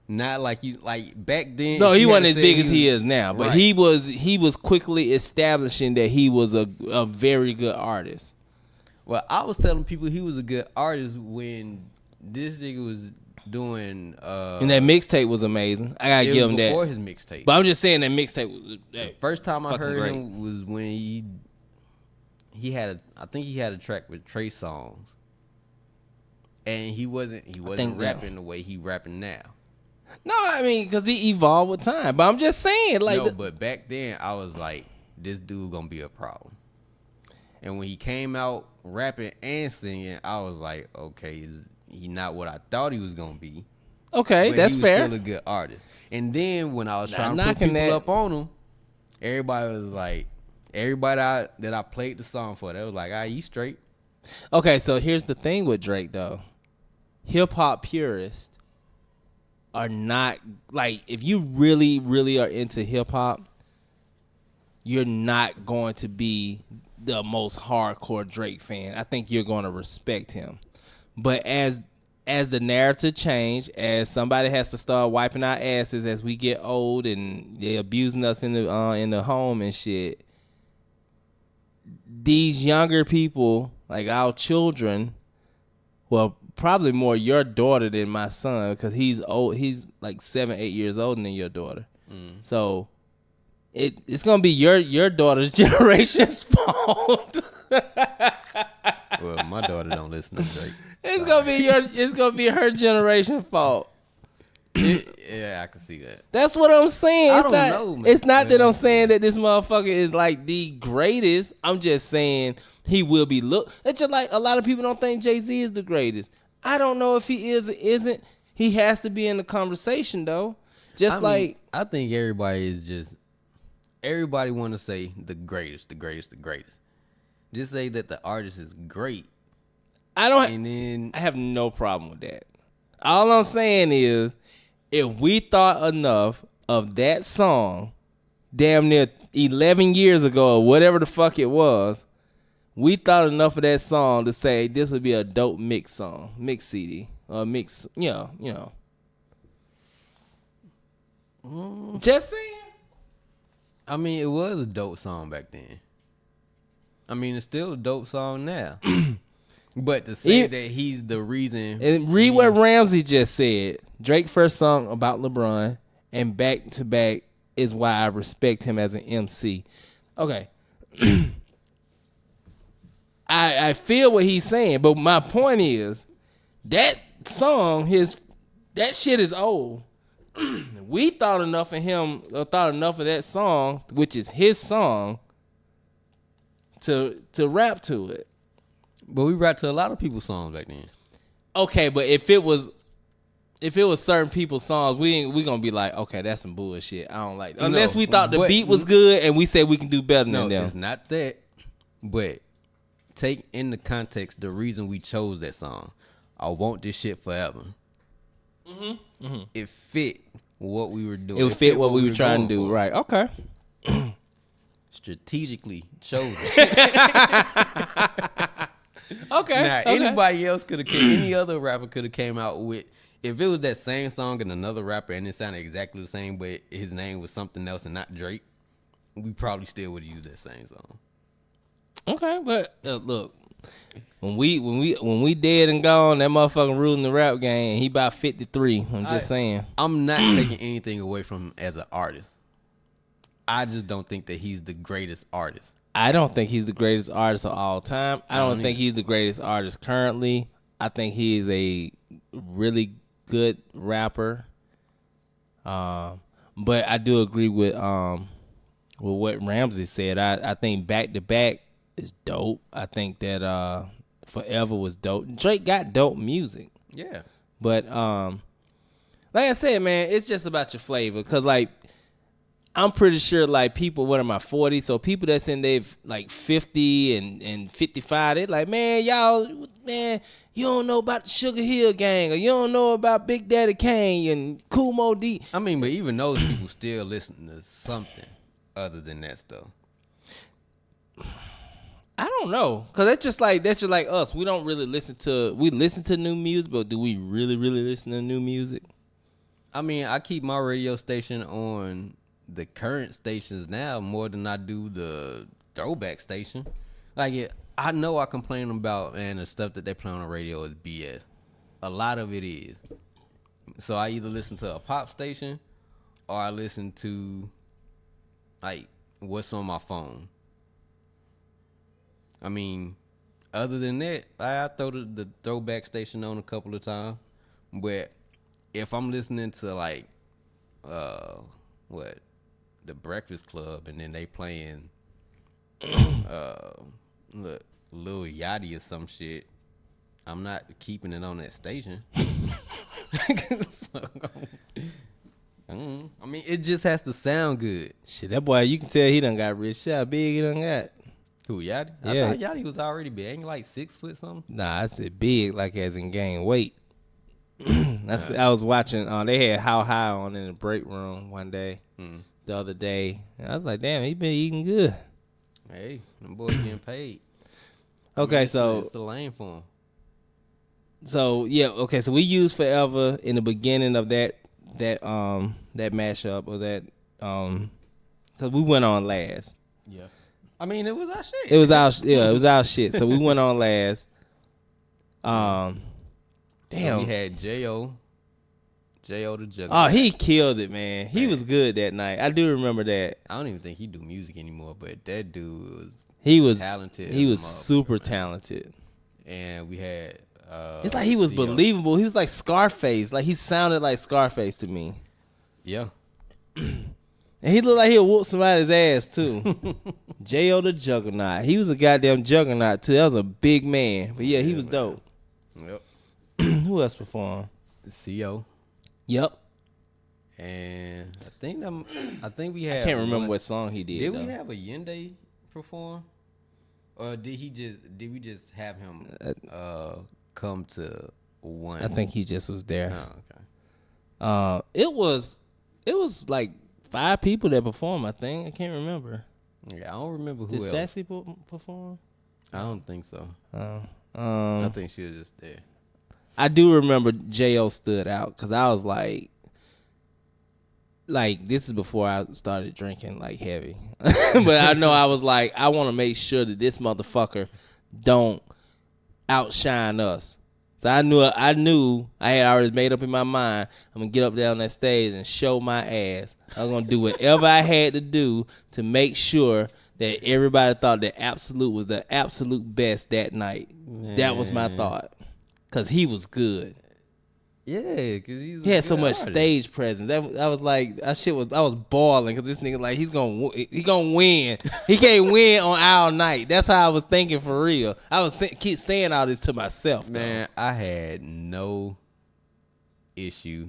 Not like you like back then. No, he you had wasn't to as say big as he is now, but Right. he was quickly establishing that he was a very good artist. Well, I was telling people he was a good artist when this nigga was doing. And that mixtape was amazing. I gotta it give was him before that. his mixtape. But I'm just saying that mixtape was First time I fucking heard great. him was when he had I think he had a track with Trey Songz, and he wasn't think rapping the way he rapping now. No, I mean, because he evolved with time. But I'm just saying, like, No, but back then I was like, this dude gonna be a problem. And when he came out rapping and singing, I was like, okay, he not what I thought he was gonna be. okay, But that's he was fair. still a good artist. And then when I was Not trying to put knocking people that. up on him, everybody was like, that I played the song for, they was like, you straight. Okay, so here's the thing with Drake, though. Hip hop purists are not, like, if you really, really are into hip hop, you're not going to be the most hardcore Drake fan. I think you're going to respect him. But as the narrative change, as somebody has to start wiping our asses as we get old and they abusing us in the home and shit, these younger people, like our children, well, probably more your daughter than my son, because he's old. He's like 7, 8 years older than your daughter. So it's gonna be your daughter's generation's fault. Well, my daughter don't listen to Drake. It's gonna be her generation fault. Yeah, I can see that. That's what I'm saying. I It's don't not, know, man. It's not that I'm saying that this motherfucker is like the greatest. I'm just saying he will be It's just like a lot of people don't think Jay-Z is the greatest. I don't know if he is or isn't. He has to be in the conversation though. I think everybody want to say the greatest. Just say that the artist is great. And then I have no problem with that. All I'm saying is, if we thought enough of that song damn near 11 years ago or whatever the fuck it was, we thought enough of that song to say this would be a dope mix song, mix CD, or mix, you know. Just saying. I mean, it was a dope song back then. I mean, it's still a dope song now. But to say that he's the reason. And read what Ramsey just said. Drake's first song about LeBron and back to back is why I respect him as an MC. Okay. I feel what he's saying, but my point is that song, that shit is old. We thought enough of him, or thought enough of that song, which is his song, to rap to it. But we rap to a lot of people's songs back then. Okay, but if it was certain people's songs, we gonna be like, okay, that's some bullshit. I don't like that. Unless we thought the beat was good and we said we can do better than them. No, it's not that. But take in the context the reason we chose that song. I want this shit forever. It fit what we were doing. It fit what we were trying to do. for. Right. Okay. Strategically chosen. Okay. Now, okay. anybody else could have, any other rapper could have came out with, if it was that same song and another rapper and it sounded exactly the same, but his name was something else and not Drake, we probably still would have used that same song. Okay, but look, when we dead and gone, that motherfucker ruling the rap game, and he about 53. I'm just saying. I'm not taking anything away from him as an artist. I just don't think that he's the greatest artist. I don't think he's the greatest artist of all time. I don't think either. he's the greatest artist currently. I think he is a really good rapper. But I do agree with what Ramsey said. I think Back to Back is dope. I think that Forever was dope. Drake got dope music. Yeah. But like I said, man, it's just about your flavor. Cause like I'm pretty sure like people, what am I, 40? So people that's in their like 50 and 55, they like, man, y'all, man, you don't know about the Sugar Hill Gang, or you don't know about Big Daddy Kane and Kool Moe Dee. I mean, but even those people still listen to something other than that stuff. I don't know, cause that's just like us. We don't really listen to new music, but do we really listen to new music? I mean, I keep my radio station on the current stations now more than I do the throwback station. Like, I know I complain about, man, the stuff that they play on the radio is BS. A lot of it is. So I either listen to a pop station or I listen to, like, what's on my phone. I mean, other than that, I throw the throwback station on a couple of times. But if I'm listening to, like, the Breakfast Club, and then they playing Lil Yachty or some shit, I'm not keeping it on that station. So, I mean, it just has to sound good. Shit, that boy, you can tell he done got rich. See how big he done got. Who, Yachty? Yeah. I thought Yachty was already big. Ain't he like 6 foot something? Nah, I said big, like as in gain weight. I was watching. They had How High on in the break room one day, the other day. And I was like, damn, he been eating good. Hey, them boys getting paid. Okay, it's a lane for him. So yeah, okay. So we used Forever in the beginning of that mashup or that because we went on last. Yeah, I mean it was our shit. It was our shit. So we went on last. Damn, so we had J.O. the Juggernaut. Oh, he killed it, man. He was good that night. I do remember that. I don't even think he do music anymore, but that dude was talented. He was super talented. And we had it's like he was believable. He was like Scarface. Like he sounded like Scarface to me. Yeah. And he looked like he'll whoop somebody's ass too. J.O. the Juggernaut. He was a goddamn juggernaut too. That was a big man. But yeah, he was dope. Yep. Who else performed? C.O. Yep. And I think we had. I can't remember what song he did. Did we have a Yende perform, or did we just have him come to one? I think he just was there. Oh, okay. It was like 5 people that performed. I think I can't remember. Yeah, I don't remember who Did else. Sassy perform? I don't think so. I think she was just there. I do remember J.O. stood out because I was like this is before I started drinking like heavy. But I know I was like, I want to make sure that this motherfucker don't outshine us. So I knew I had already made up in my mind, I'm going to get up there on that stage and show my ass. I was going to do whatever I had to do to make sure that everybody thought that Ab-So-Lute was the absolute best that night. Man. That was my thought. Because he was good. Yeah, because he had so much stage presence. I was like, I was balling because this nigga like he gonna win. He can't win on our night. That's how I was thinking for real. I was keep saying all this to myself. Man, I had no issue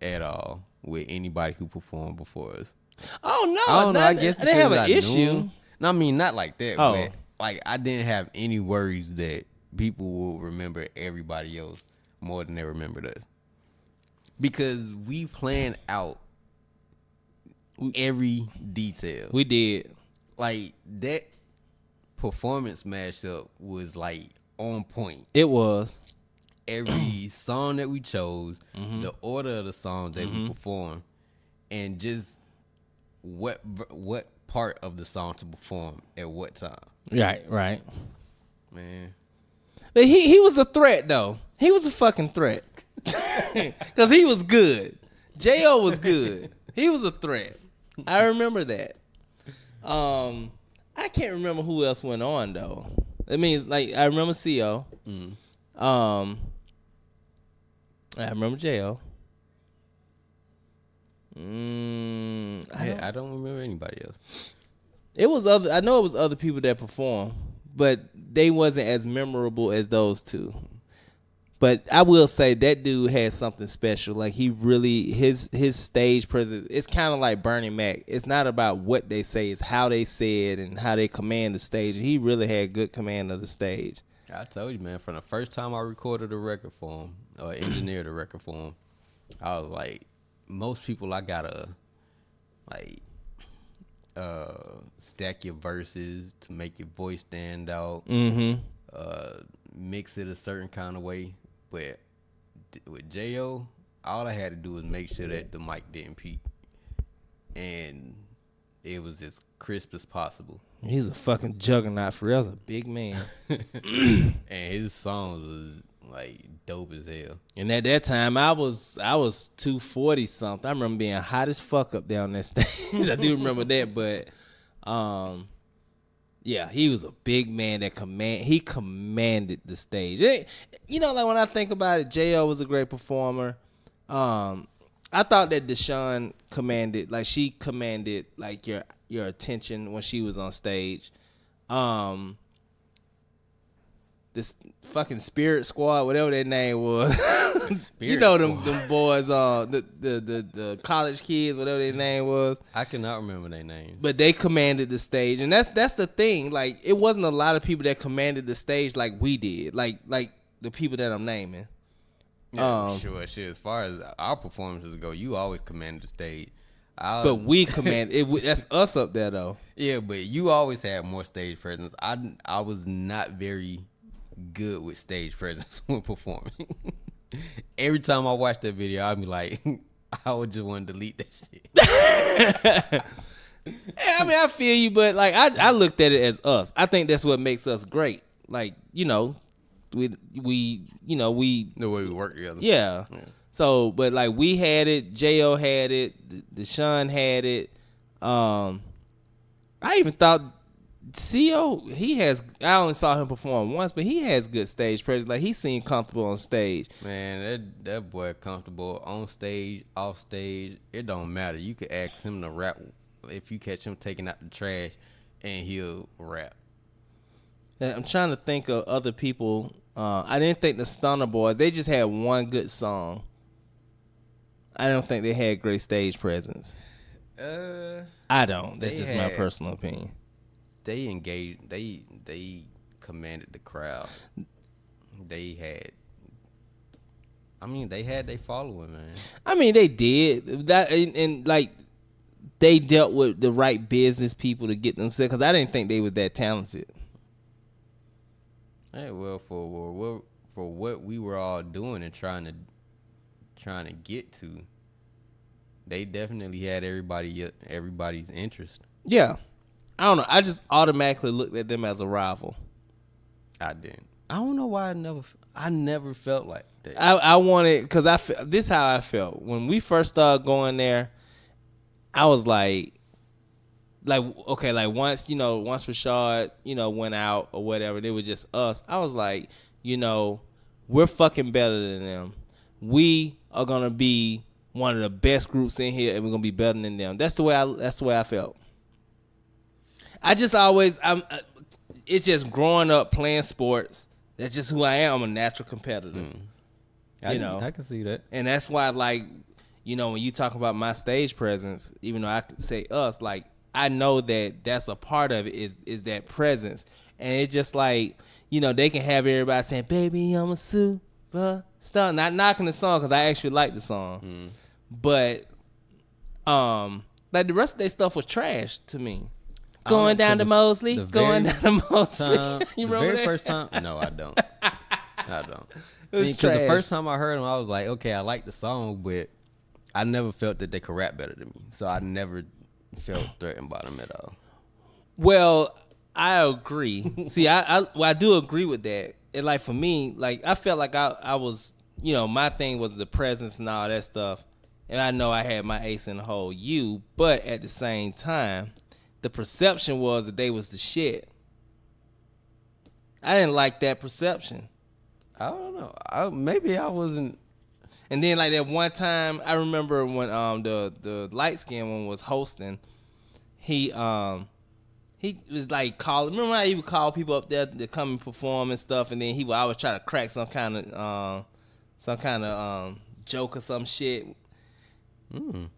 at all with anybody who performed before us. Oh no, I don't know. I guess I didn't have an issue. No, I mean not like that. Oh. But like I didn't have any worries that people will remember everybody else more than they remembered us, because we planned out every detail. We did. Like that performance mashup was like on point. It was. Every song that we chose, the order of the songs that we performed, and just what part of the song to perform at what time. Right. Man. But he was a threat though. He was a fucking threat. Cause he was good. J.O. was good. He was a threat. I remember that. I can't remember who else went on though. It means like I remember C.O. I remember J.O. I don't remember anybody else. I know it was other people that performed, but they wasn't as memorable as those two. But I will say that dude had something special. Like he really his stage presence. It's kind of like Bernie Mac. It's not about what they say; it's how they say it and how they command the stage. He really had good command of the stage. I told you, man. From the first time I recorded a record for him or engineered a record for him, I was like, most people I gotta like stack your verses to make your voice stand out. Mix it a certain kind of way. But with J.O., all I had to do was make sure that the mic didn't peak, and it was as crisp as possible. He's a fucking juggernaut for real. He's a big man. And his songs was like dope as hell. And at that time, I was 240 something. I remember being hot as fuck up there on that stage. I do remember that, but yeah, he was a big man that commanded the stage. You know, like when I think about it, J.O. was a great performer. I thought that Deshaun commanded like your attention when she was on stage. This fucking Spirit Squad, whatever their name was. You know them boys, the college kids, whatever their name was. I cannot remember their names. But they commanded the stage, and that's the thing. Like, it wasn't a lot of people that commanded the stage like we did. Like the people that I'm naming. Yeah, sure. As far as our performances go, you always commanded the stage. But we command it. That's us up there, though. Yeah, but you always had more stage presence. I was not very good with stage presence when performing. Every time I watch that video, I'd be like, I would just want to delete that shit. I mean, I feel you, but like I looked at it as us. I think that's what makes us great. Like, you know, we the way we work together. Yeah. So, but like we had it, J.O. had it, Deshaun had it. I even thought C.O. I only saw him perform once, but he has good stage presence. Like, he seemed comfortable on stage. Man, that boy comfortable on stage, off stage. It don't matter. You could ask him to rap if you catch him taking out the trash, and he'll rap. I'm trying to think of other people. I didn't think the Stunner Boys, they just had one good song. I don't think they had great stage presence. I don't. That's just my personal opinion. They engaged. They commanded the crowd. They had their following, man. I mean, they did that, and like they dealt with the right business people to get them set. Because I didn't think they was that talented. Hey, well, for what we were all doing and trying to get to, they definitely had everybody's interest. Yeah. I don't know. I just automatically looked at them as a rival. I didn't. I don't know why I never felt like that. I wanted, because this is how I felt. When we first started going there, I was like, okay, like once Rashad, went out or whatever, it was just us. I was like, we're fucking better than them. We are going to be one of the best groups in here, and we're going to be better than them. That's the way I felt. I just always, it's just growing up playing sports. That's just who I am. I'm a natural competitor. I can see that. And that's why, like, when you talk about my stage presence, even though I could say us, like, I know that's a part of it is that presence. And it's just like, they can have everybody saying, baby, I'm a superstar. Not knocking the song, because I actually like the song. But, like, the rest of their stuff was trash to me. Going down to Mosley. You remember the very that? first time? No, I don't. It was because trash. the first time I heard them, I was like, okay, I like the song, but I never felt that they could rap better than me. So I never felt threatened by them at all. Well, I agree. See, I do agree with that. And like for me, like I felt like I was, my thing was the presence and all that stuff. And I know I had my ace in the hole, but at the same time, the perception was that they was the shit. I didn't like that perception. I don't know. Maybe I wasn't. And then like that one time, I remember when the light skinned one was hosting, he was like calling. Remember how he would call people up there to come and perform and stuff, and then he would always try to crack some kind of joke or some shit. You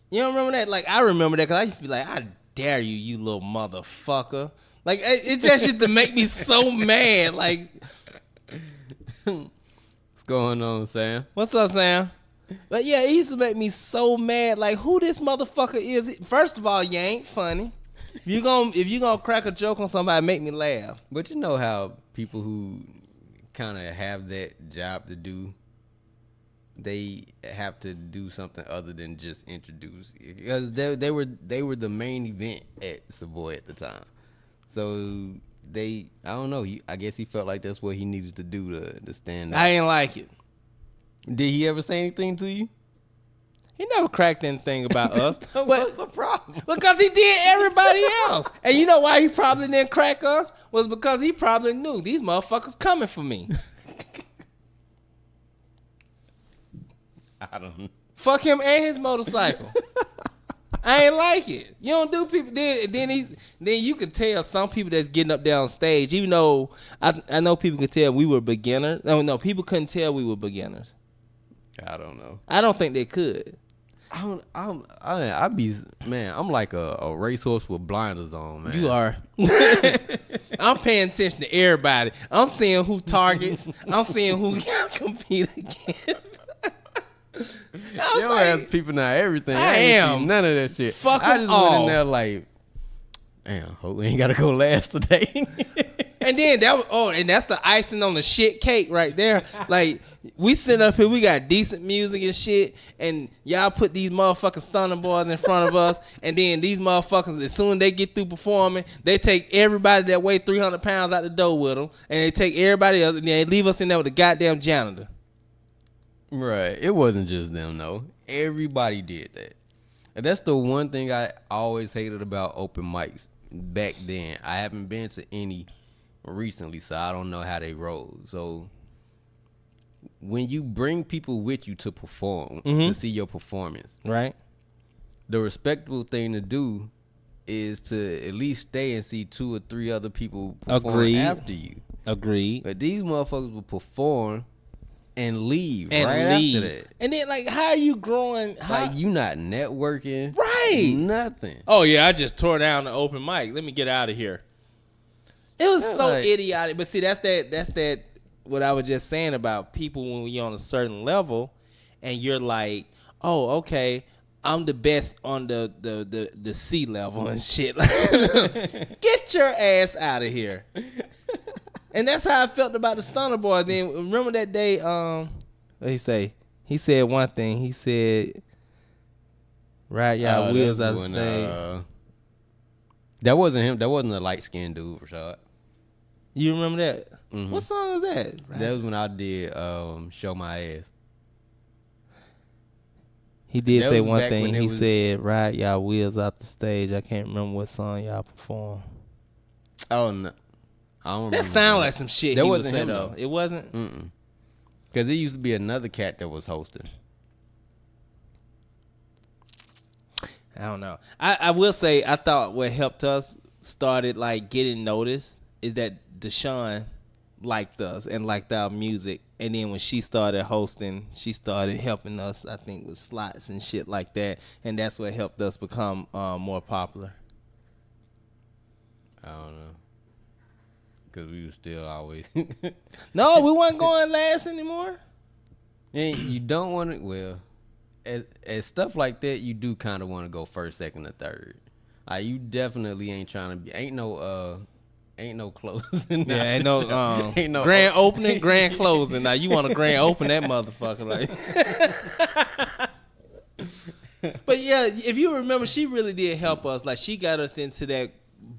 don't remember that? Like I remember that because I used to be like, I dare you, you little motherfucker. Like it just used to make me so mad. Like, what's going on, Sam? What's up, Sam? But yeah, it used to make me so mad. Like, who this motherfucker is? First of all, you ain't funny. If you gonna crack a joke on somebody, make me laugh. But you know how people who kind of have that job to do, they have to do something other than just introduce, because they were the main event at Savoy at the time. So I don't know. I guess he felt like that's what he needed to do to stand out. I ain't like it. Did he ever say anything to you? He never cracked anything about us. What's the problem? Because he did everybody else. And you know why he probably didn't crack us? Was because he probably knew these motherfuckers coming for me. I don't know. Fuck him and his motorcycle. I ain't like it. You don't do people. Then you could tell some people that's getting up there on stage, even though I know people could tell we were beginners. No, people couldn't tell we were beginners. I don't know. I don't think they could. I'm like a racehorse with blinders on, man. You are. I'm paying attention to everybody. I'm seeing who targets. I'm seeing who compete against. You don't have people now everything. I ain't am. seen none of that shit. Fuck I just all. went in there like, damn, hope we ain't gotta go last today. And then that's the icing on the shit cake right there. Like, we sit up here, we got decent music and shit, and y'all put these motherfucking stunner boys in front of us, and then these motherfuckers, as soon as they get through performing, they take everybody that weigh 300 pounds out the door with them, and they take everybody else, and they leave us in there with a goddamn janitor. Right. It wasn't just them, though. Everybody did that. And that's the one thing I always hated about open mics back then. I haven't been to any recently, so I don't know how they roll. So when you bring people with you to perform, to see your performance, right? The respectable thing to do is to at least stay and see 2 or 3 other people perform after you. Agreed. But these motherfuckers will perform and leave after that. And then, like, how are you growing? Like, you not networking. Right. Nothing. Oh, yeah, I just tore down the open mic. Let me get out of here. It was so idiotic. But see, that's that what I was just saying about people when you're on a certain level and you're like, oh, okay, I'm the best on the C level and shit. Get your ass out of here. And that's how I felt about the Stunner Boy. Then remember that day, what he say? He said one thing. He said, "Ride y'all wheels out of stage." That wasn't him. That wasn't a light-skinned dude, Rashad. You remember that? Mm-hmm. What song was that? Right. That was when I did Show My Ass. He did say one thing. He said, "Ride y'all wheels out the stage." I can't remember what song y'all performed. Oh, no. I don't remember. That sounded like some shit that he wasn't would say, him, though. It wasn't? Because it used to be another cat that was hosting. I don't know. I will say, I thought what helped us started, like, getting noticed is that Deshaun liked us and liked our music. And then when she started hosting, she started helping us, I think, with slots and shit like that. And that's what helped us become more popular. I don't know. Because we were still always... No, we weren't going last anymore. And you don't want to... Well, at stuff like that, you do kind of want to go first, second, or third. Like, you definitely ain't trying to be... Ain't no closing. Yeah, ain't no grand opening, grand closing. Now, you want to grand open that motherfucker. Like. But, yeah, if you remember, she really did help us. Like, she got us into that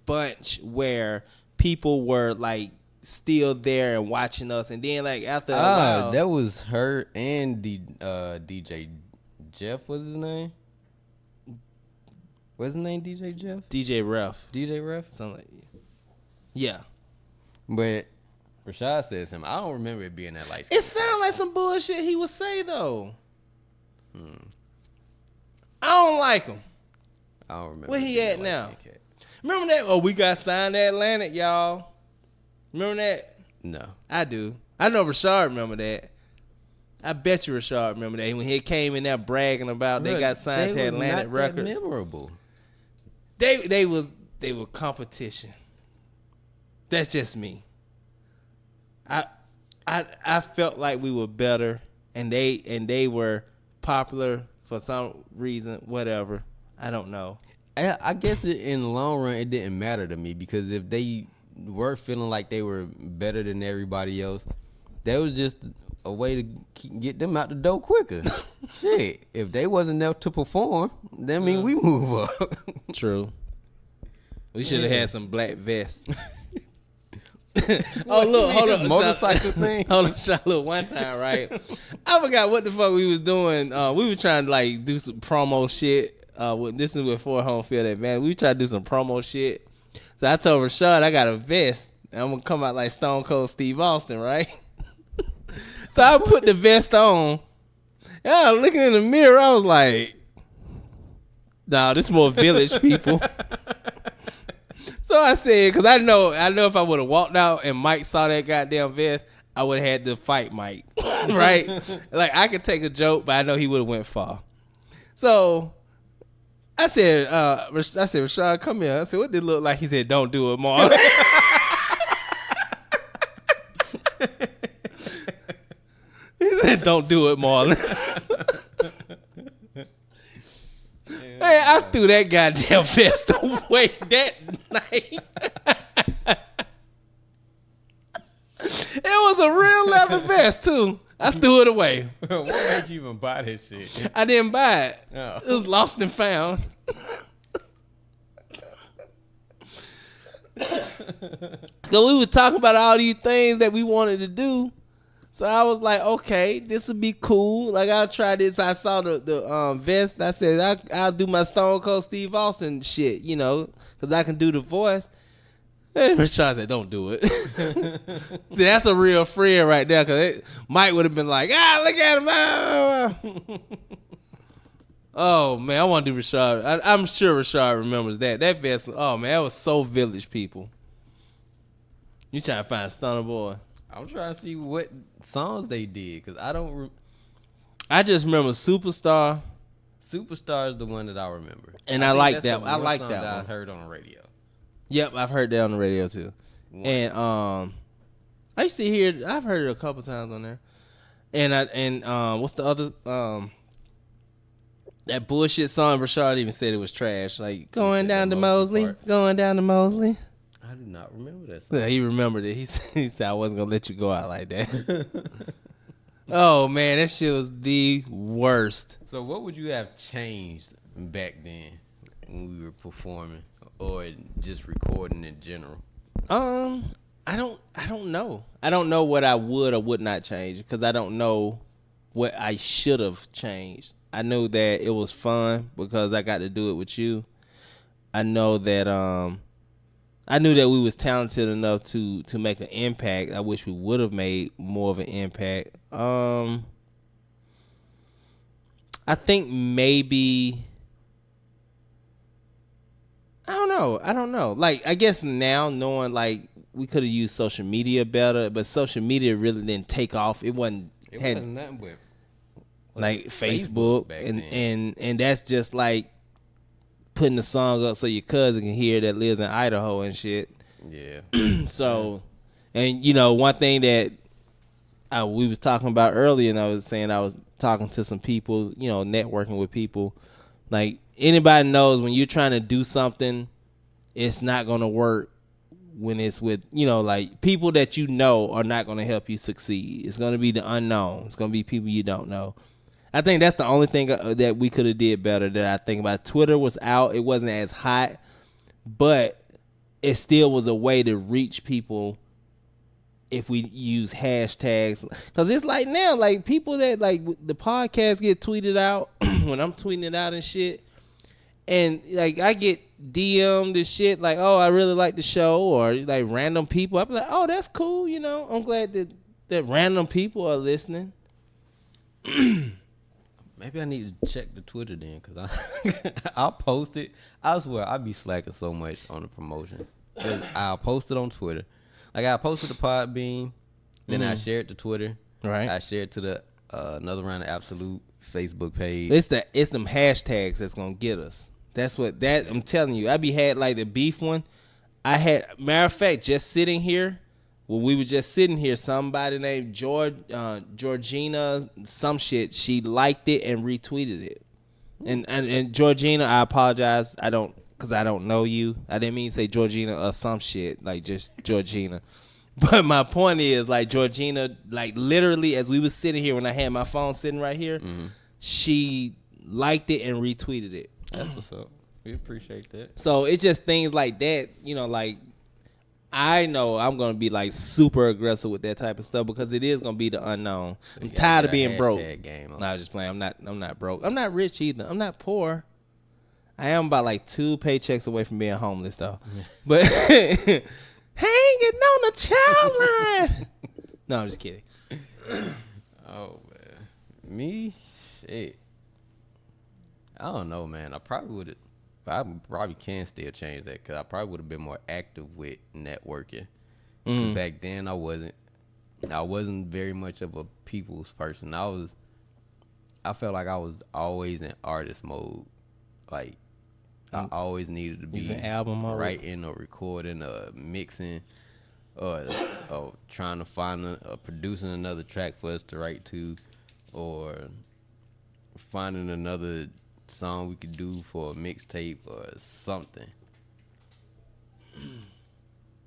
bunch where... people were like still there and watching us, and then like after a while, that was her and DJ Jeff. What's his name? What's his name? DJ Jeff. DJ Ref. DJ Ref. Something like that. Yeah. But Rashad says him. I don't remember it being that light. It sounded like some bullshit he would say though. I don't like him. I don't remember. Where he at now? Remember that? Oh, we got signed to Atlantic, y'all. Remember that? No. I do. I know Rashad remember that. I bet you Rashad remember that. When he came in there bragging about they got signed to Atlantic Records. That memorable. They were competition. That's just me. I felt like we were better and they were popular for some reason, whatever. I don't know. I guess in the long run, it didn't matter to me because if they were feeling like they were better than everybody else, that was just a way to get them out the door quicker. Shit, if they wasn't there to perform, that mean we move up. True. We should have had some black vests. Oh look, hold up, motorcycle thing. Hold on, shot. Look, one time, right? I forgot what the fuck we was doing. We were trying to like do some promo shit. This is with Fort Home Field Advance. We tried to do some promo shit. So I told Rashad I got a vest. And I'm gonna come out like Stone Cold Steve Austin, right? So I put the vest on. And I was looking in the mirror. I was like, "Nah, this more village people." So I said, because I know if I would have walked out and Mike saw that goddamn vest, I would have had to fight Mike, right? Like I could take a joke, but I know he would have went far. So I said, Rashad, come here. I said, what did it look like? He said, don't do it, Marlon. He said, don't do it, Marlon. Hey, I threw that goddamn vest away that night. It was a real leather vest, too. I threw it away. What made you even buy this shit? I didn't buy it. Oh. It was lost and found. Because we were talking about all these things that we wanted to do. So I was like, okay, this would be cool. Like, I'll try this. I saw the vest. I said, I'll do my Stone Cold Steve Austin shit, you know, because I can do the voice. And Rashad said, don't do it. See, that's a real friend right there, because Mike would have been like, look at him. Oh, man, I want to do Rashad. I'm sure Rashad remembers that. That vest, oh, man, that was so village people. You trying to find Stunner Boy. I'm trying to see what songs they did because I don't. I just remember Superstar. Superstar is the one that I remember, and I like that. I like that one. I heard on the radio. Yep, I've heard that on the radio too. Once. And I used to hear. I've heard it a couple times on there. And what's the other that bullshit song? Rashad even said it was trash. Like going down to Mosley, going down to Mosley. I do not remember that song. Yeah, he remembered it. He said I wasn't gonna let you go out like that. Oh man, that shit was the worst. So what would you have changed back then when we were performing or just recording in general? I don't know. I don't know what I would or would not change because I don't know what I should have changed. I know that it was fun because I got to do it with you. I know that I knew that we was talented enough to make an impact. I wish we would have made more of an impact. I think maybe I don't know. Like I guess now knowing like we could have used social media better, but social media really didn't take off. It wasn't nothing but like Facebook and that's just like putting the song up so your cousin can hear that lives in Idaho and shit. Yeah. So, and you know, one thing that we was talking about earlier, and I was saying I was talking to some people, you know, networking with people. Like anybody knows when you're trying to do something, it's not gonna work when it's with, you know, like people that you know are not gonna help you succeed. It's gonna be the unknown. It's gonna be people you don't know. I think that's the only thing that we could have did better that I think about. Twitter was out. It wasn't as hot, but it still was a way to reach people if we use hashtags. Because it's like now, like people that like the podcast get tweeted out when I'm tweeting it out and shit. And like I get DM'd and shit like, oh, I really like the show, or like random people. I'm like, oh, that's cool. You know, I'm glad that random people are listening. Maybe I need to check the Twitter then, because I'll post it. I swear, I be slacking so much on the promotion. I'll post it on Twitter. Like, I posted the Podbean, then I share it to Twitter. Right. I share it to the another round of Ab-So-Lute Facebook page. It's them hashtags that's going to get us. That's what, I'm telling you. I had like the beef one. Matter of fact, just sitting here, when we were just sitting here, somebody named Georgina, some shit, she liked it and retweeted it. And Georgina, I apologize. Because I don't know you. I didn't mean to say Georgina or some shit, like just Georgina. But my point is, like, Georgina, like, literally, as we was sitting here when I had my phone sitting right here, she liked it and retweeted it. That's what's up. We appreciate that. So it's just things like that, like, I know I'm gonna be like super aggressive with that type of stuff because it is gonna be the unknown. So I'm tired of being broke. No, I'm just playing. I'm not broke. I'm not rich either. I'm not poor. I am about like 2 paychecks away from being homeless though. But hanging on the child line. No, I'm just kidding. Oh man, me shit. I don't know, man. I probably can still change that because I probably would have been more active with networking. Because back then I wasn't very much of a people's person. I felt like I was always in artist mode. Like I always needed to be album mode, writing or recording or mixing or trying to find producing another track for us to write to or finding another song we could do for a mixtape or something.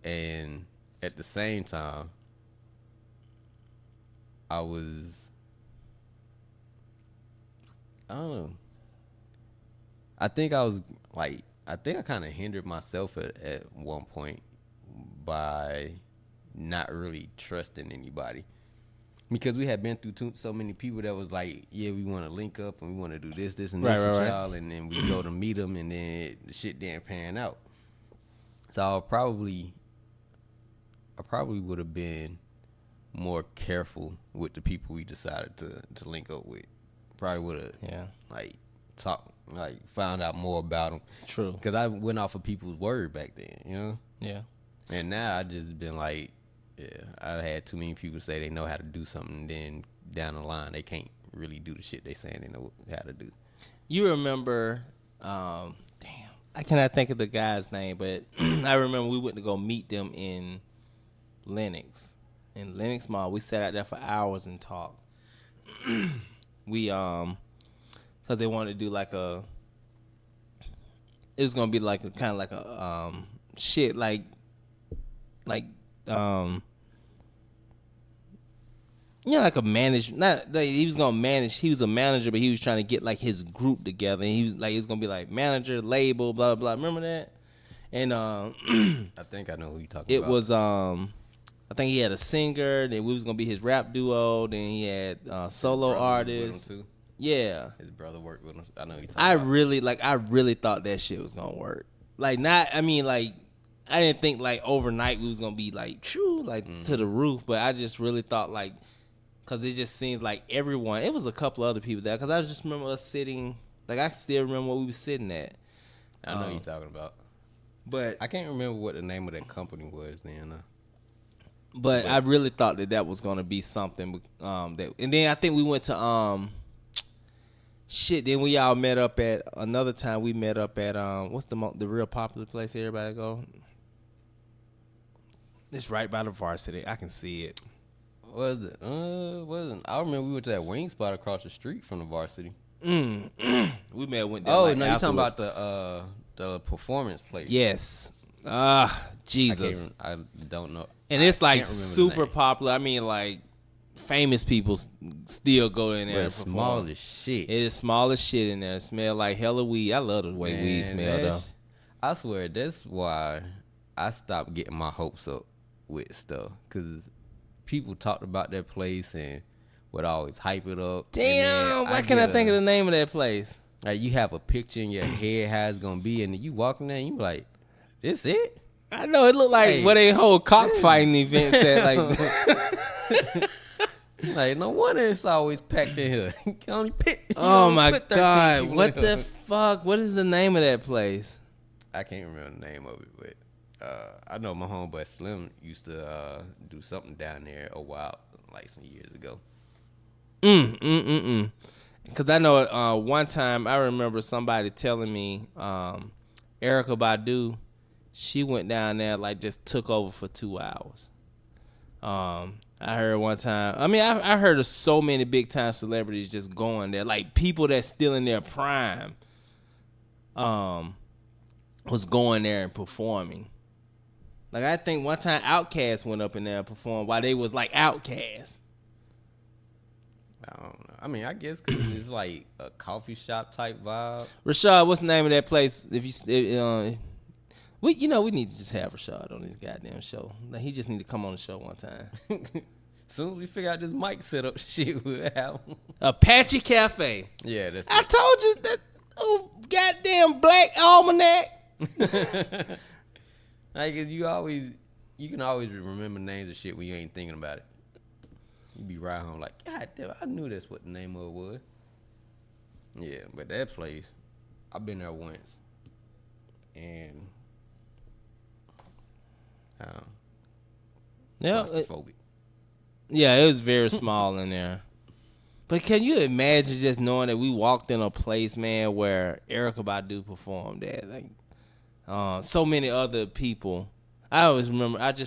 And at the same time, I don't know. I think I kind of hindered myself at one point by not really trusting anybody. Because we had been through so many people that was like, yeah, we want to link up and we want to do this, and this with y'all. And then we go to meet them and then the shit didn't pan out. So I probably would have been more careful with the people we decided to link up with. Probably would have found out more about them. True. Because I went off of people's word back then, Yeah. And now I just been like, yeah, I had too many people say they know how to do something, and then down the line they can't really do the shit they saying they know how to do. You remember, I cannot think of the guy's name, but I remember we went to go meet them in Lenox Mall. We sat out there for hours and talked. We because they wanted to do like it was gonna be like a kind of like a shit like like a manager. Not like he was gonna manage. He was a manager, but he was trying to get like his group together. And he was like, it's gonna be like manager, label, blah blah. Remember that? And I think I know who you talking about. It was I think he had a singer. Then we was gonna be his rap duo. Then he had solo artists. Too. Yeah, his brother worked with him. I know you talking about. I really thought that shit was gonna work. Like I didn't think like overnight we was gonna be like true to the roof, but I just really thought like, cause it just seems like everyone. It was a couple other people there, cause I just remember us sitting. Like I still remember where we was sitting at. I know you talking about, but I can't remember what the name of that company was then. But I really thought that was gonna be something. And then I think we went to Then we all met up at another time. We met up at what's the real popular place everybody go? It's right by the Varsity. I can see it. Wasn't. I remember we went to that wing spot across the street from the Varsity. We went there. Oh, no, you talking about the performance place? Yes. Jesus. I don't know. And it's like super popular. I mean, like famous people still go in there. It's small as shit. It is small as shit in there. It smell like hella weed. I love the way weed smell though. I swear that's why I stopped getting my hopes up with stuff, because people talked about that place and would always hype it up. Damn, why can't I think of the name of that place? Like you have a picture in your head how it's gonna be, and you walk in there and you be like, "This it?" I know it looked like where they hold cockfighting events at. Like, like no wonder it's always packed in here. You can only pick. Oh my God! What the fuck? What is the name of that place? I can't remember the name of it, but I know my homeboy Slim used to do something down there a while, like some years ago. Because I know one time I remember somebody telling me Erykah Badu, she went down there like just took over for 2 hours. I heard one time. I mean, I heard of so many big time celebrities just going there, like people that's still in their prime, was going there and performing. Like I think one time Outkast went up in there and performed while they was like Outkast. I don't know. I mean, I guess because it's like a coffee shop type vibe. Rashad, what's the name of that place? If we need to just have Rashad on this goddamn show. Like he just need to come on the show one time. As soon as we figure out this mic setup shit, we'll have him. Apache Cafe. Yeah, that's I it. told you that goddamn Black Almanac. Like you can always remember names of shit when you ain't thinking about it. You be right home like, God damn, I knew that's what the name of it was. Yeah, but that place, I've been there once, and claustrophobic. Yeah, it was very small in there. But can you imagine just knowing that we walked in a place, man, where Erykah Badu performed at? Like, so many other people. I just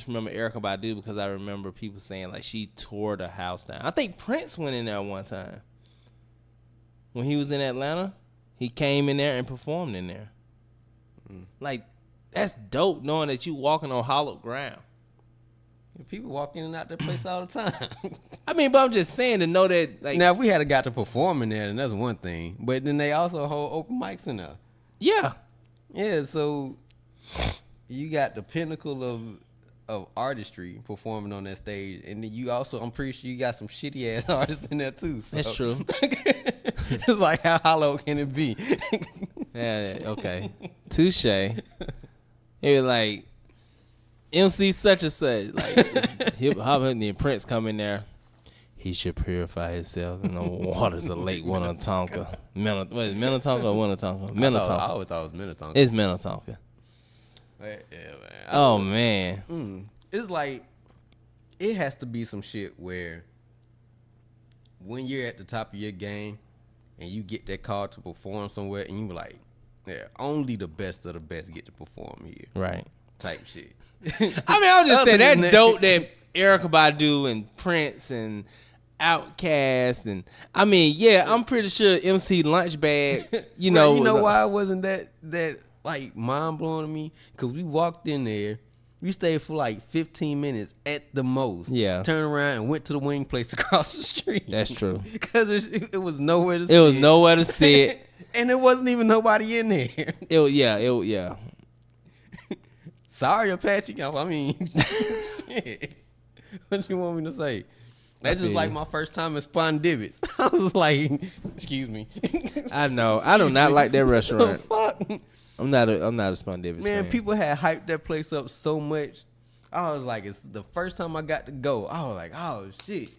remember Erykah Badu because I remember people saying, like, she tore the house down. I think Prince went in there one time. When he was in Atlanta, he came in there and performed in there. Like, that's dope knowing that you walking on hallowed ground. People walk in and out that place all the time. I mean, but I'm just saying to know that, like, now if we had got to perform in there, then that's one thing. But then they also hold open mics in there. yeah. Yeah, so you got the pinnacle of artistry performing on that stage, and then you also, I'm pretty sure you got some shitty ass artists in there too. So. That's true. It's like, how hollow can it be? Yeah, okay. Touche. It was like MC such and such, like hip hop, and then Prince come in there. He should purify himself in the waters of Lake Minnetonka. What is it, Minnetonka or Winnetonka? Minnetonka. I always thought it was Minnetonka. It's Minnetonka. Yeah, man. Oh man. It's like, it has to be some shit where when you're at the top of your game and you get that call to perform somewhere and you be like, yeah, only the best of the best get to perform here. Right. Type shit. I mean, I'm just saying that's dope that Erykah Badu and Prince and Outkast and I mean, yeah, I'm pretty sure MC Lunchbag, you know. You know why it wasn't that like mind blowing to me? Because we walked in there, we stayed for like 15 minutes at the most. Yeah. Turned around and went to the wing place across the street. That's true. Because it was nowhere to sit. It was nowhere to sit. And there wasn't even nobody in there. Yeah. Sorry, Apache. I mean, shit. What you want me to say? That's just like my first time in Spondivits. I was like, excuse me. I know. I do not like that restaurant. Fuck. I'm not a Spondivits Man, fan. people had hyped that place up so much. I was like, it's the first time I got to go. I was like, oh shit.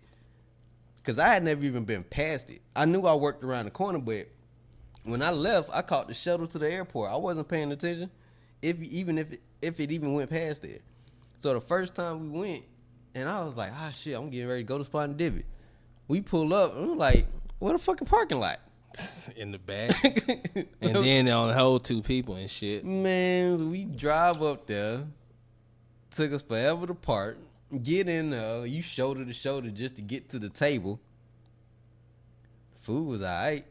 Cause I had never even been past it. I knew I worked around the corner, but when I left, I caught the shuttle to the airport. I wasn't paying attention, if it even went past there. So the first time we went, and I was like, ah shit, I'm getting ready to go to Spot and Divot. We pull up, and I'm like, what a fucking parking lot. In the back. And then on the whole 2 people and shit. Man, we drive up there. Took us forever to park. Get in there. You shoulder to shoulder just to get to the table. Food was alright.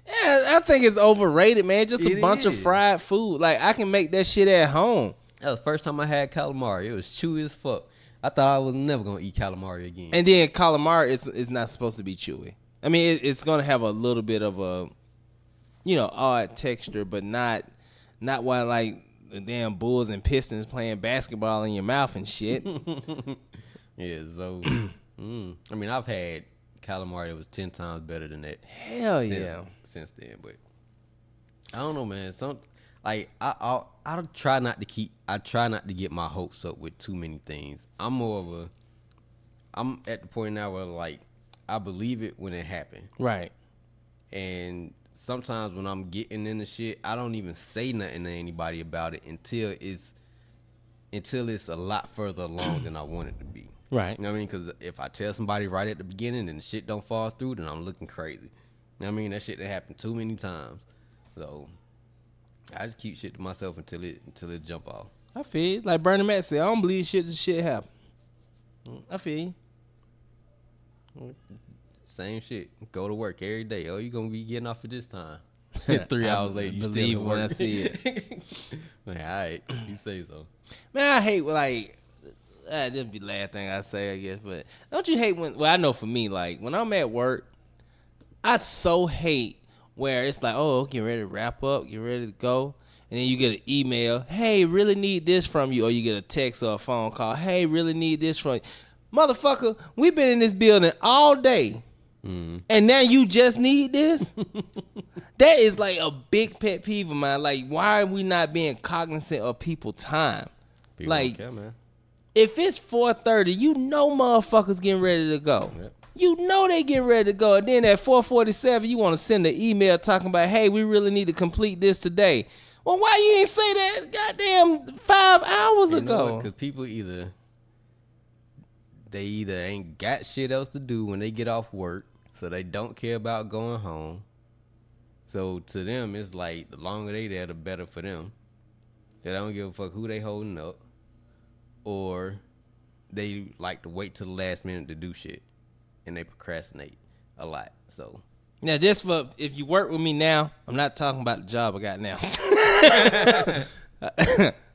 Yeah, I think it's overrated, man. Just a bunch of is. fried food. Like, I can make that shit at home. That was the first time I had calamari. It was chewy as fuck. I thought I was never going to eat calamari again. And then calamari is not supposed to be chewy. I mean, it's going to have a little bit of a, odd texture, but not while, like, the damn Bulls and Pistons playing basketball in your mouth and shit. Yeah, so, I mean, I've had calamari that was 10 times better than that. Hell yeah. Since then, but I don't know, man. I try not to get my hopes up with too many things. I'm at the point now where, like, I believe it when it happened. Right. And sometimes when I'm getting into shit, I don't even say nothing to anybody about it until it's a lot further along than I want it to be. Right. You know what I mean? Because if I tell somebody right at the beginning and the shit don't fall through, then I'm looking crazy. You know what I mean? That shit that happened too many times. So I just keep shit to myself until it jump off. I feel you. It's like Bernie Mac said, I don't believe shit happen. I feel you. Same shit. Go to work every day. Oh, you gonna be getting off at this time. 3 hours later, you still at work. When I see it. All right, you say so. Man, I hate like this be the last thing I say, I guess. But don't you hate when? Well, I know for me, like when I'm at work, I so hate where it's like, oh, get ready to wrap up, get ready to go, and then you get an email, hey, really need this from you, or you get a text or a phone call, hey, really need this from you, motherfucker. We've been in this building all day. And now you just need this? That is like a big pet peeve of mine. Like, why are we not being cognizant of people's time? People like, don't care, man. If it's 4:30, you know motherfuckers getting ready to go. Yep. You know they getting ready to go. And then at 4:47, you want to send an email talking about, hey, we really need to complete this today. Well, why you ain't say that goddamn 5 hours ago? Because people either ain't got shit else to do when they get off work, so they don't care about going home. So to them, it's like the longer they there, the better for them. They don't give a fuck who they holding up, or they like to wait till the last minute to do shit, and they procrastinate a lot. So now, just for if you work with me now, I'm not talking about the job I got now.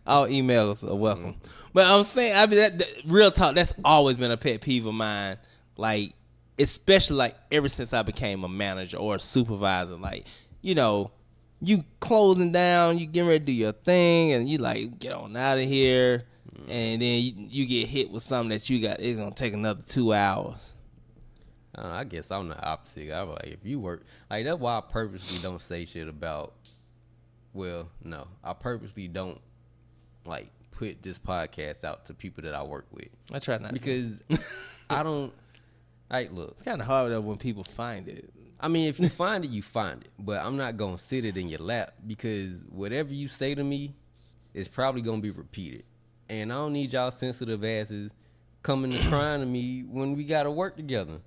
All emails are welcome. But I'm saying, I mean, that real talk, that's always been a pet peeve of mine. Like, especially like ever since I became a manager or a supervisor. Like, you know, you closing down, you getting ready to do your thing, and you like, get on out of here. And then you get hit with something that you got, it's going to take another 2 hours. I guess I'm the opposite. I'm like, if you work, like, that's why I purposely don't say shit about, well, no, I purposely don't, like, put this podcast out to people that I work with. I try not because to. I don't, like, look. It's kind of hard though when people find it. I mean, if you find it, you find it. But I'm not going to sit it in your lap, because whatever you say to me is probably going to be repeated. And I don't need y'all sensitive asses coming to crying to me when we got to work together.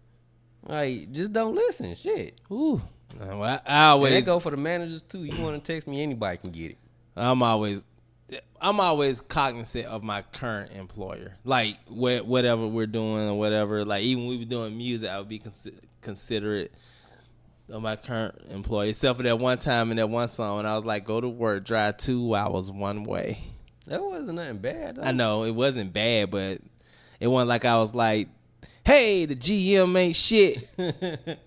Like, just don't listen. Shit. Ooh. Well, I always. And that go for the managers too. You want to text me, anybody can get it. I'm always cognizant of my current employer. Like, whatever we're doing or whatever. Like, even when we were doing music, I would be considerate of my current employer. Except for that one time in that one song when I was like, go to work, drive 2 hours one way. That wasn't nothing bad, though. I know, it wasn't bad, but it wasn't like I was like, hey, the GM ain't shit.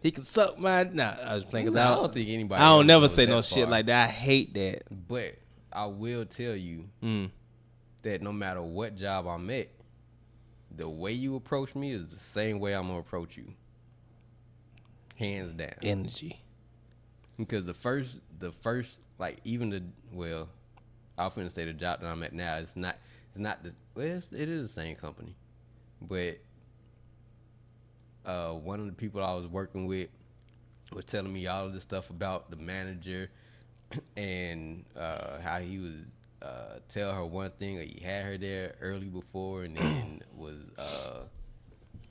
He can suck my... Nah, I was playing. I don't think anybody... I don't never say no shit like that. I hate that. But I will tell you that no matter what job I'm at, the way you approach me is the same way I'm going to approach you. Hands down. Energy. Because the first, like, even the... Well, I was finna say the job that I'm at now, it's not the... Well, it is the same company. But... one of the people I was working with was telling me all of this stuff about the manager and how he was tell her one thing, or he had her there early before and then was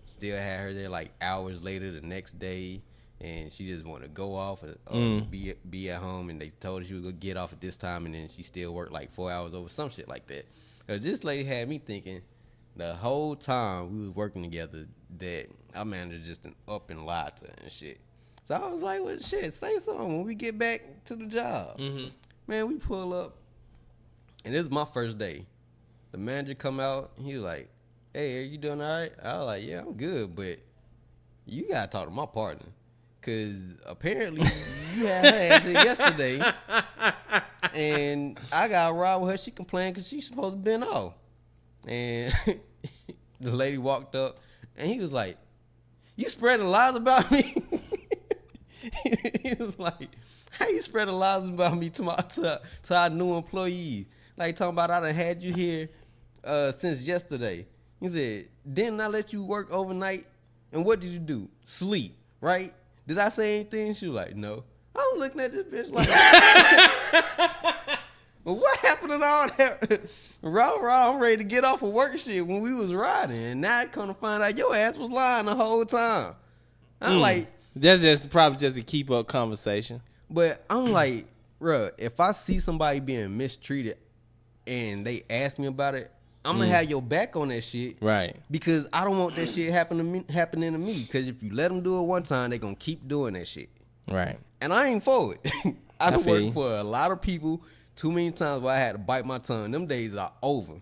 still had her there like hours later the next day, and she just wanted to go off and be at home, and they told her she was gonna get off at this time, and then she still worked like 4 hours over, some shit like that. This lady had me thinking the whole time we was working together that our manager just up and lied to her and shit. So I was like, well, shit, say something when we get back to the job. Man, we pull up, and this is my first day. The manager come out, and he was like, hey, are you doing all right? I was like, yeah, I'm good, but you got to talk to my partner, because apparently you had her ass here yesterday, and I got a ride with her. She complained because she's supposed to have been off. And the lady walked up, and he was like, you spreading lies about me? He was like, how you spreading lies about me to our new employees? Like, talking about I done had you here since yesterday. He said, didn't I let you work overnight? And what did you do? Sleep, right? Did I say anything? She was like, no. I was looking at this bitch like, but what happened to all that? Raw, I'm ready to get off of work shit when we was riding. And now I come to find out your ass was lying the whole time. I'm like... That's just probably just a keep up conversation. But I'm like, bruh, if I see somebody being mistreated and they ask me about it, I'm going to have your back on that shit. Right. Because I don't want that shit happening to me. Because if you let them do it one time, they going to keep doing that shit. Right. And I ain't for it. I done worked for a lot of people too many times where I had to bite my tongue. Them days are over.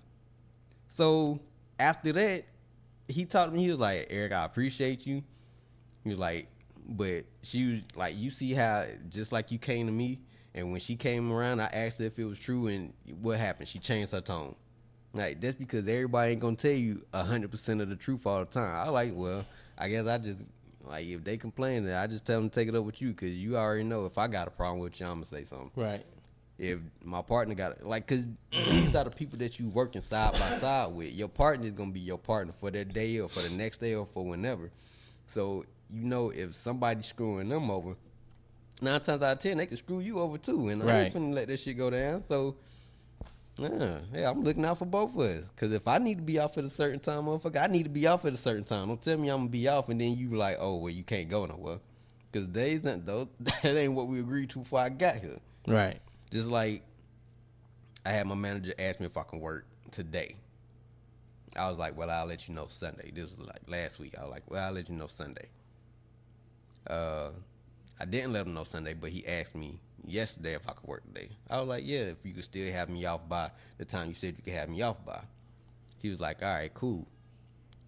So after that, he talked to me. He was like, Eric, I appreciate you. He was like, but she was like, you see how just like you came to me, and when she came around, I asked her if it was true, and what happened? She changed her tone. Like, that's because everybody ain't gonna tell you 100% of the truth all the time. I like, well, I guess I just like, if they complain, I just tell them to take it up with you, because you already know if I got a problem with you, I'm gonna say something. Right. If my partner got it, like, because these are the people that you working side by side with. Your partner is gonna be your partner for that day or for the next day or for whenever. So you know, if somebody's screwing them over, 9 times out of 10 they can screw you over too, and I ain't finna let this shit go down. So yeah, I'm looking out for both of us. Cause if I need to be off at a certain time, motherfucker, I need to be off at a certain time. Don't tell me I'm gonna be off and then you like, oh well, you can't go nowhere. Cause days that ain't what we agreed to before I got here. Right. Just like I had my manager ask me if I can work today. I was like, well, I'll let you know Sunday. This was like last week. I was like, well, I'll let you know Sunday. I didn't let him know Sunday, but he asked me yesterday if I could work today. I was like, yeah, if you could still have me off by the time you said you could have me off by. He was like, all right, cool.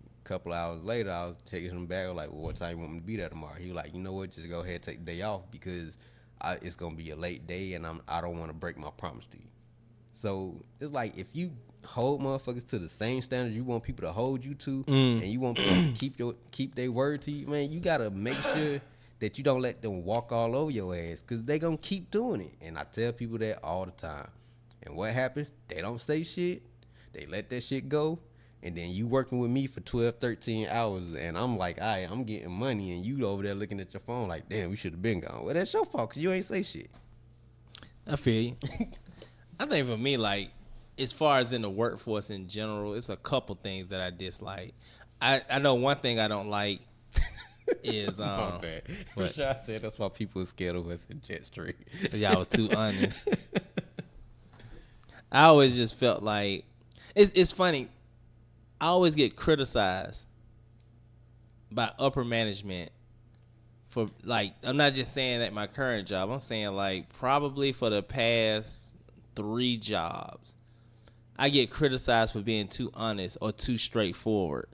A couple hours later, I was taking him back. I was like, well, what time you want me to be there tomorrow? He was like, you know what, just go ahead and take the day off because it's going to be a late day and I don't want to break my promise to you. So it's like, if you hold motherfuckers to the same standards you want people to hold you to, and you want people to keep their word to you, man, you gotta make sure that you don't let them walk all over your ass, because they gonna keep doing it. And I tell people that all the time. And what happens? They don't say shit. They let that shit go. And then you working with me for 12, 13 hours, and I'm like, all right, I'm getting money, and you over there looking at your phone like, damn, we should have been gone. Well, that's your fault, because you ain't say shit. I feel you. I think for me, like, as far as in the workforce in general, it's a couple things that I dislike. I know one thing I don't like is My bad. What? I said that's why people are scared of us in Jetstream. Y'all were too honest. I always just felt like it's funny. I always get criticized by upper management for, like, I'm not just saying at my current job. I'm saying, like, probably for the past 3 jobs, I get criticized for being too honest or too straightforward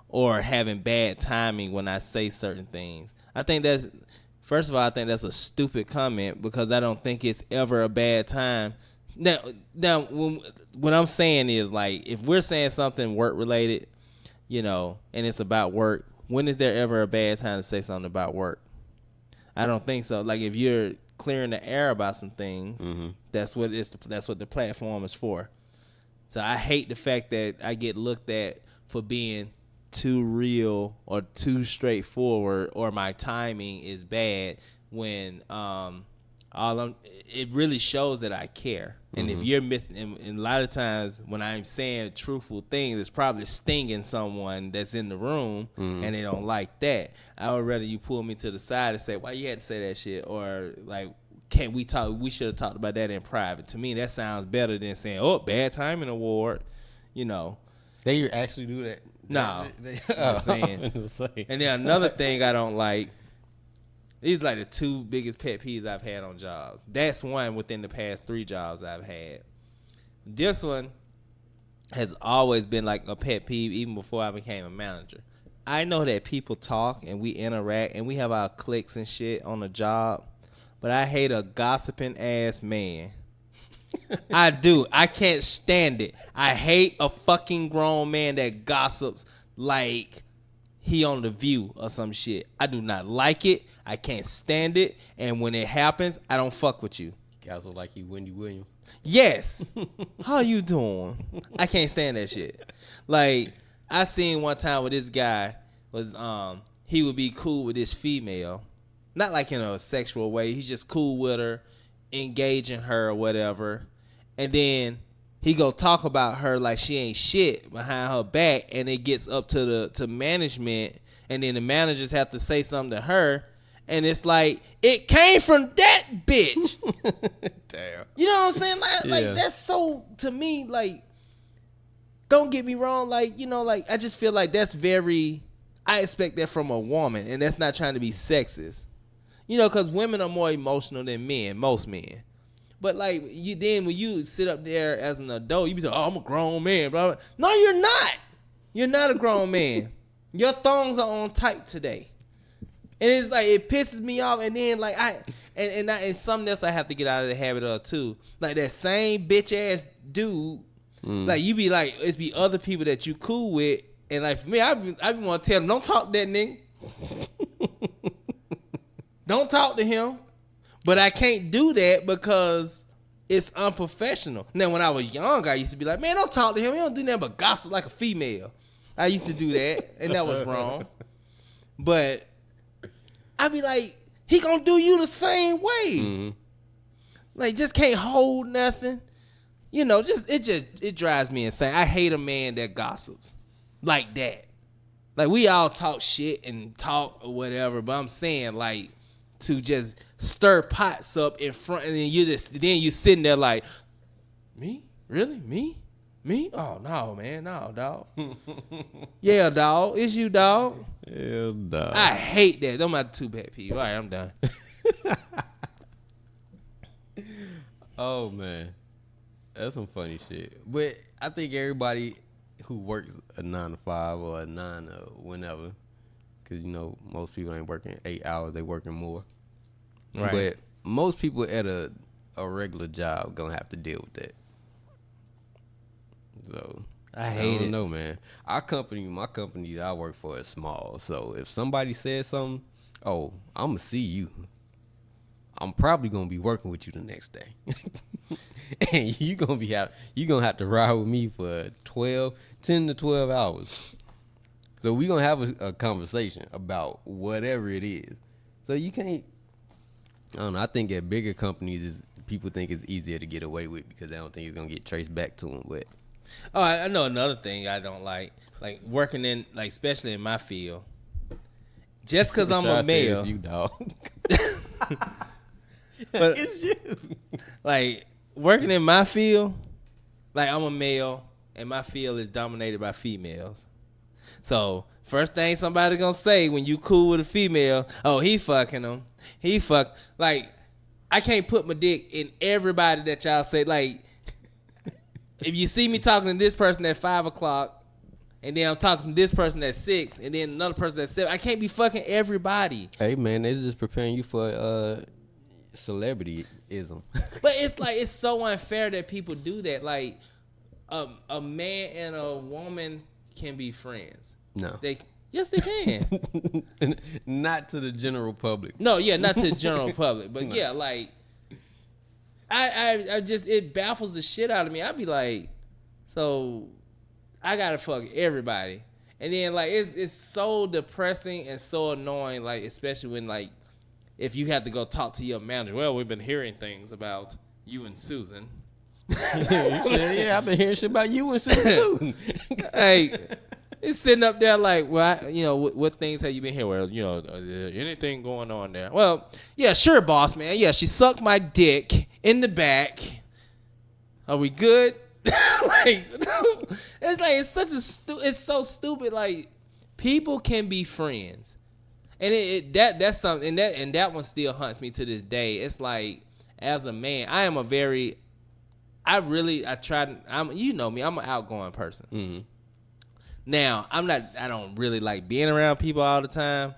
or having bad timing when I say certain things. I think that's, first of all, I think that's a stupid comment, because I don't think it's ever a bad time. Now what I'm saying is, like, if we're saying something work related, you know, and it's about work, when is there ever a bad time to say something about work? I don't think so. Like, if you're clearing the air about some things, that's what the platform is for. So I hate the fact that I get looked at for being too real or too straightforward, or my timing is bad, when it really shows that I care. And if you're missing, and a lot of times when I'm saying truthful things, it's probably stinging someone that's in the room, and they don't like that. I would rather you pull me to the side and say, why you had to say that shit? Or, like, can't we talk? We should have talked about that in private. To me, that sounds better than saying, oh, bad timing award, you know. They actually do that? No. I'm saying. And then another thing I don't like, these are like the 2 biggest pet peeves I've had on jobs. That's one within the past 3 jobs I've had. This one has always been like a pet peeve even before I became a manager. I know that people talk and we interact and we have our cliques and shit on the job, but I hate a gossiping ass man. I do. I can't stand it. I hate a fucking grown man that gossips like he on The View or some shit. I do not like it. I can't stand it. And when it happens, I don't fuck with you. Guys look like you, Wendy Williams. Yes. How you doing? I can't stand that shit. Like, I seen one time where this guy was, he would be cool with this female. Not like in a sexual way. He's just cool with her, engaging her or whatever. And then he go talk about her like she ain't shit behind her back, and it gets up to management, and then the managers have to say something to her, and it's like, it came from that bitch. Damn. You know what I'm saying? Like that's so, to me, like, don't get me wrong, like, you know, like, I just feel like that's very, I expect that from a woman, and that's not trying to be sexist. You know, because women are more emotional than men, most men. But like when you sit up there as an adult, you be saying, "Oh, I'm a grown man." Blah, blah. No, you're not. You're not a grown man. Your thongs are on tight today, and it's like it pisses me off. And then like and something else I have to get out of the habit of too. Like that same bitch ass dude. Like you be like, it's be other people that you cool with, and like for me, I be want to tell them, don't talk to that nigga. Don't talk to him. But I can't do that because it's unprofessional. Now, when I was young, I used to be like, man, don't talk to him. He don't do nothing but gossip like a female. I used to do that, and that was wrong. But I be like, he gonna do you the same way. Like, just can't hold nothing. You know, it drives me insane. I hate a man that gossips like that. Like, we all talk shit and talk or whatever, but I'm saying, like, to just stir pots up in front, and then you sitting there like, me? Really? Me? Oh, no, man. No, dog. Yeah, dog. It's you, dog. Yeah, dog. I hate that. Those are my two pet peeves. All right, I'm done. Oh, man. That's some funny shit. But I think everybody who works a 9 to 5 or a 9 to whenever, because, you know, most people ain't working 8 hours. They working more. Right. But most people at a regular job going to have to deal with that. So I don't know, man. My company that I work for is small. So if somebody says something, oh, I'm going to see you. I'm probably going to be working with you the next day. And you're going to have to ride with me for 10 to 12 hours. So we're going to have a conversation about whatever it is. So you can't, I don't know. I think at bigger companies, people think it's easier to get away with because they don't think it's going to get traced back to them. But oh, I know another thing I don't like working in, like, especially in my field. Just because I'm a male. It's you, dog. But it's you. Like, working in my field, like, I'm a male, and my field is dominated by females. So, first thing somebody gonna say when you cool with a female, oh, he fucking them. Like, I can't put my dick in everybody that y'all say. Like, if you see me talking to this person at 5 o'clock, and then I'm talking to this person at 6, and then another person at 7, I can't be fucking everybody. Hey, man, they're just preparing you for celebrityism. But it's like, it's so unfair that people do that. Like, a man and a woman can be friends. No. Yes, they can. Not to the general public. No, yeah, not to the general public. But no. Yeah, like, I just, it baffles the shit out of me. I'd be like, so I gotta fuck everybody. And then, like, it's so depressing and so annoying, like, especially when, like, if you have to go talk to your manager. Well, we've been hearing things about you and Susan. Yeah, I've been hearing shit about you and Susan too. Hey, it's sitting up there like, well, what things have you been here? Well, anything going on there? Well, yeah, sure, boss man. Yeah, she sucked my dick in the back. Are we good? It's such it's so stupid. Like, people can be friends. And that's something, and that one still haunts me to this day. It's like, as a man, you know me, I'm an outgoing person. Mm-hmm. Now, I don't really like being around people all the time.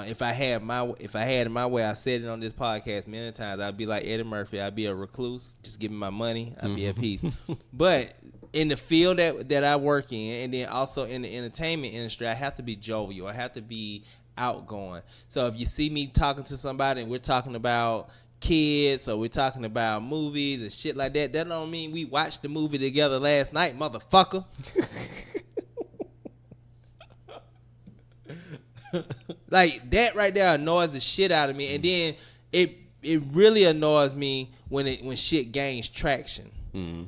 If I had it my way, I said it on this podcast many times, I'd be like Eddie Murphy. I'd be a recluse. Just give me my money. I'd be at peace. But in the field that I work in, and then also in the entertainment industry, I have to be jovial. I have to be outgoing. So if you see me talking to somebody and we're talking about kids, or we're talking about movies and shit like that, that don't mean we watched the movie together last night, motherfucker. Like, that right there annoys the shit out of me. And then it really annoys me when shit gains traction. Mm-hmm.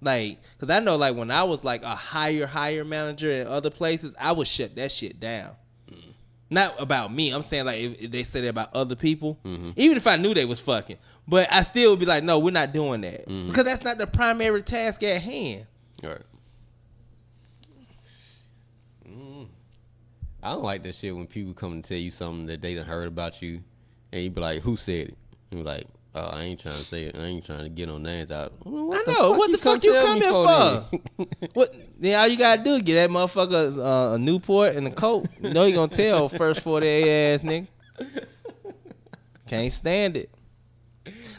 Like, because I know, like, when I was like a higher manager in other places, I would shut that shit down. Mm-hmm. Not about me. I'm saying, like, if they said it about other people, mm-hmm. even if I knew they was fucking, but I still would be like, no, we're not doing that. Mm-hmm. Because that's not the primary task at hand. All right. I don't like that shit when people come and tell you something that they done heard about you, and you be like, who said it? And you be like, Oh, I ain't trying to say it. I ain't trying to get no names out. What the fuck you come here for? What? Then all you gotta do is get that motherfucker a Newport and a Coke. You know you gonna tell first 48 ass nigga. Can't stand it.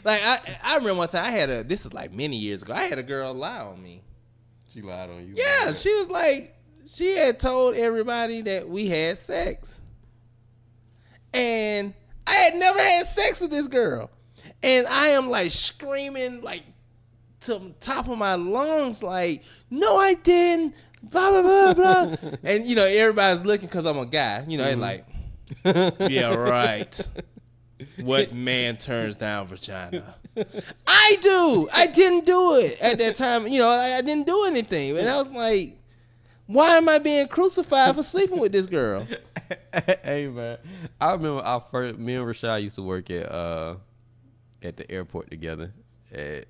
Like I remember one time this is like many years ago. I had a girl lie on me. She lied on you. Yeah, she was like, she had told everybody that we had sex, and I had never had sex with this girl. And I am like screaming like to the top of my lungs like, no, I didn't, blah, blah, blah, blah. And, everybody's looking because I'm a guy. They're like, yeah, right. What man turns down vagina? I do. I didn't do it at that time. I didn't do anything. And I was like, why am I being crucified for sleeping with this girl? Hey, man. I remember me and Rashad used to work at the airport together at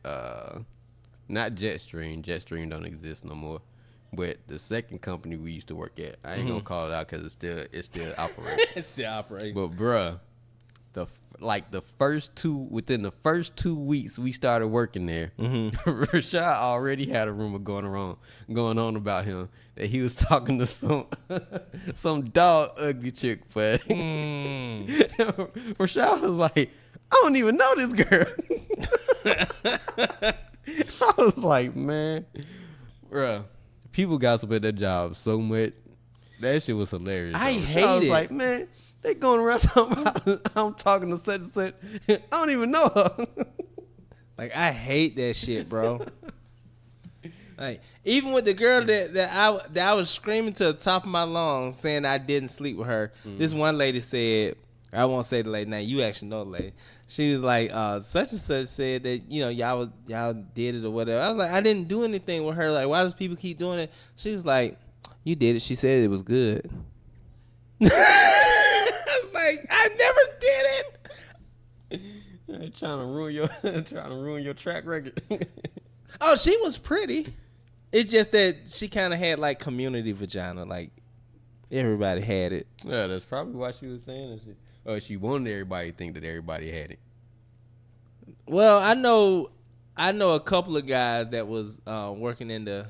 not Jetstream. Jetstream don't exist no more. But the second company we used to work at, I ain't gonna call it out because it's still operating. It's still operating. But bruh, within the first 2 weeks we started working there, Rashad already had a rumor going on about him that he was talking to some dog ugly chick. But Rashad was like, I don't even know this girl. I was like, man, bruh, people gossip at their job so much. That shit was hilarious. I hate I was it. like, man, they going around talking about I'm talking to such and such. I don't even know her. Like, I hate that shit, bro. Like, even with the girl that I was screaming to the top of my lungs saying I didn't sleep with her. This one lady said, I won't say the lady name. You actually know the lady. She was like, such and such said that, y'all did it or whatever. I was like, I didn't do anything with her. Like, why does people keep doing it? She was like, you did it. She said it was good. I was like, I never did it. Trying to ruin your track record. Oh, she was pretty. It's just that she kind of had like community vagina. Like, everybody had it. Yeah, that's probably why she was saying that shit. Or she wanted everybody to think that everybody had it. Well, I know a couple of guys that was working in the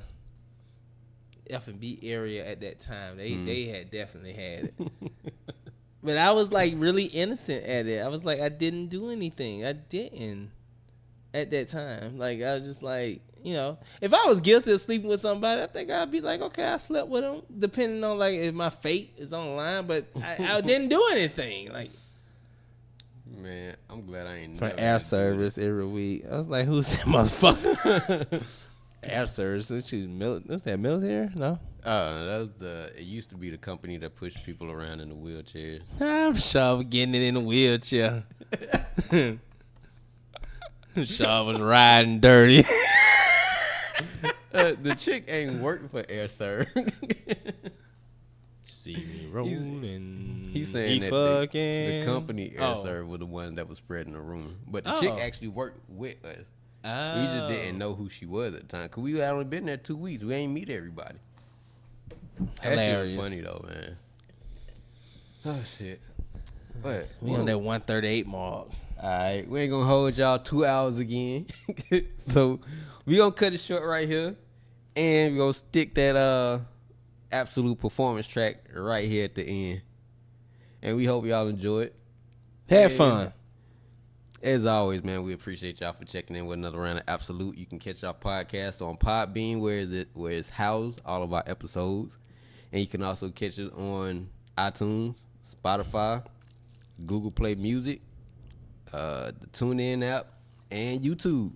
F&B area at that time. They had definitely had it. But I was like really innocent at it. I was like, I didn't do anything. I didn't at that time. Like, I was just like, if I was guilty of sleeping with somebody, I think I'd be like, okay, I slept with him, depending on like if my fate is on the line. But I didn't do anything. Like, man, I'm glad I ain't for never air service every week. I was like, who's that motherfucker? Air service. What's that, military? No. It used to be the company that pushed people around in the wheelchairs. I'm sure getting it in a wheelchair. Shaw was riding dirty. The chick ain't working for Air Serv. See me rolling. He's saying that the company Air Serv was the one that was spreading the rumor. But the chick actually worked with us. We just didn't know who she was at the time. Because we had only been there 2 weeks. We ain't meet everybody. That shit was funny, though, man. Oh, shit. But we on that 138 mark. All right. We ain't going to hold y'all 2 hours again. So, we going to cut it short right here. And we going to stick that Ab-So-Lute performance track right here at the end. And we hope y'all enjoy it. Have fun. As always, man, we appreciate y'all for checking in with another round of Ab-So-Lute. You can catch our podcast on Podbean, where it's housed, all of our episodes. And you can also catch it on iTunes, Spotify, Google Play Music, the TuneIn app, and YouTube.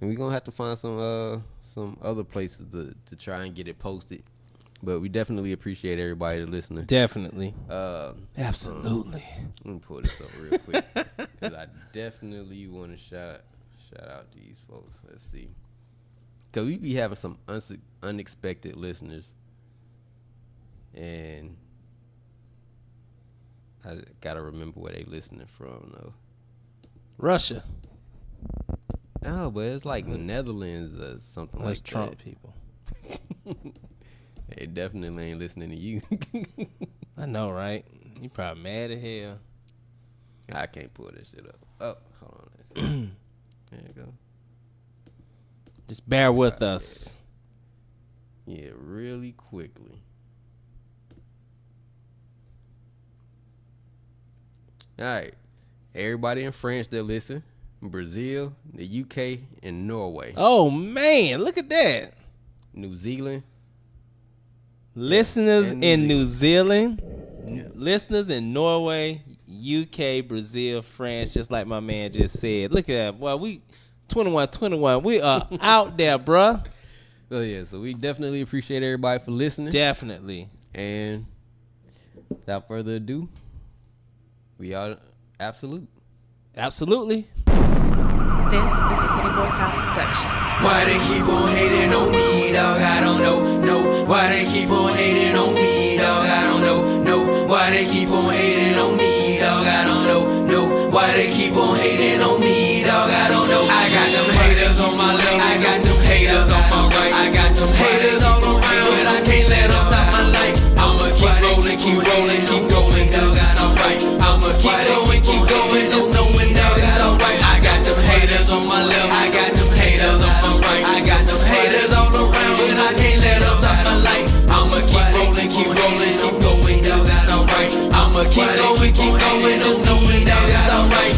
And we're going to have to find some other places to try and get it posted. But we definitely appreciate everybody listening. Definitely. Absolutely. Let me pull this up real quick. Because I definitely want to shout out these folks. Let's see. Because we be having some unexpected listeners. And I got to remember where they listening from, though. Russia. No, but it's like the Netherlands or something like Trump that. people. They definitely ain't listening to you. I know, right? You probably mad as hell. I can't pull this shit up. Oh. Hold on. There you go. Just bear with us. Yeah, really quickly. All right. Everybody in France that listen, Brazil, the UK, and Norway. Oh, man. Look at that. New Zealand. Listeners and in New New Zealand. Yeah. Listeners in Norway, UK, Brazil, France, just like my man just said. Look at that. Well, we 21. We are out there, bruh. So, yeah. So, we definitely appreciate everybody for listening. Definitely. And without further ado, we are Ab-So-Lute. Absolutely. This is a City Boy Sound production. Why they keep on hating on me, dog? I don't know, no. Why they keep on hating on me, dog? I don't know, no. Why they keep on hating on me, dog? I don't know, no. Why they keep on hating on me, dog? I don't know. I got them haters on my left, I got them haters on my right. I got them haters all around, but I can't let them stop my life. I'ma keep rolling, dog. That's alright. I'ma keep going, just knowing that it's alright. I got them haters on my left, I got them haters on my right. I got them haters all around, but I can't let them stop my life. I'ma keep going, dog. That's alright. I'ma keep going, just knowing that it's alright.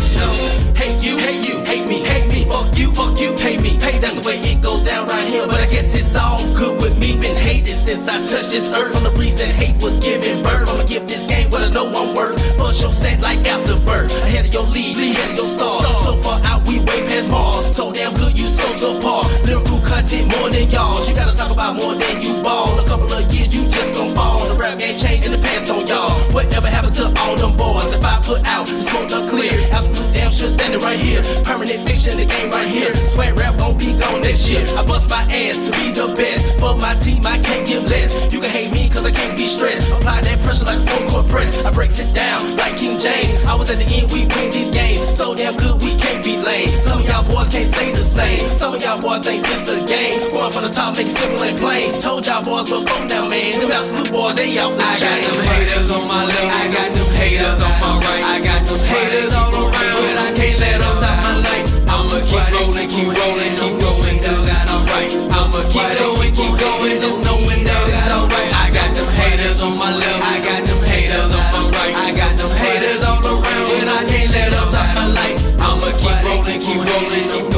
Hate you, hate me, fuck you, hate me. That's the way it goes down right here, but I guess it's all good with me. Been hated since I touched this earth. From the reason hate was giving birth, I'ma give this game what I know I'm worth. Bust your set like afterbirth, ahead of your league, ahead of your star. So far out, we way past Mars. So damn good, you so par. Lyrical content more than y'all. You gotta talk about more than you ball. A couple of years, you just gon' fall. The rap game changed in the past on y'all. Whatever happened to all them boys? If I put out, the smoke not clear. Absolute damn shit standing right here. Permanent fiction, the game right here. Sweat rap gon' be gone next year. I bust my ass to be the best. For my team, I can't give less. You can hate me cause I can't be stressed. Apply that pressure like a full court press. I breaks it down like King James. I was at the end, we win these games. So damn good, we can't be lame. Some of y'all boys can't say the same. Some of y'all boys think this a game. Going from the top, make it simple and plain. Told y'all boys before now, man. Them Ab-So-Lute boys, they off the chain. I got them haters on my left, I got them haters on my right. I got them haters all around, but I can't let them stop my life. I'ma keep rolling, dog. That's alright. I'ma keep going, just knowing that it's alright. I got them haters on my left, I got them haters on my right. I got them haters all around, but I can't let them stop my life. I'ma keep rolling, dog.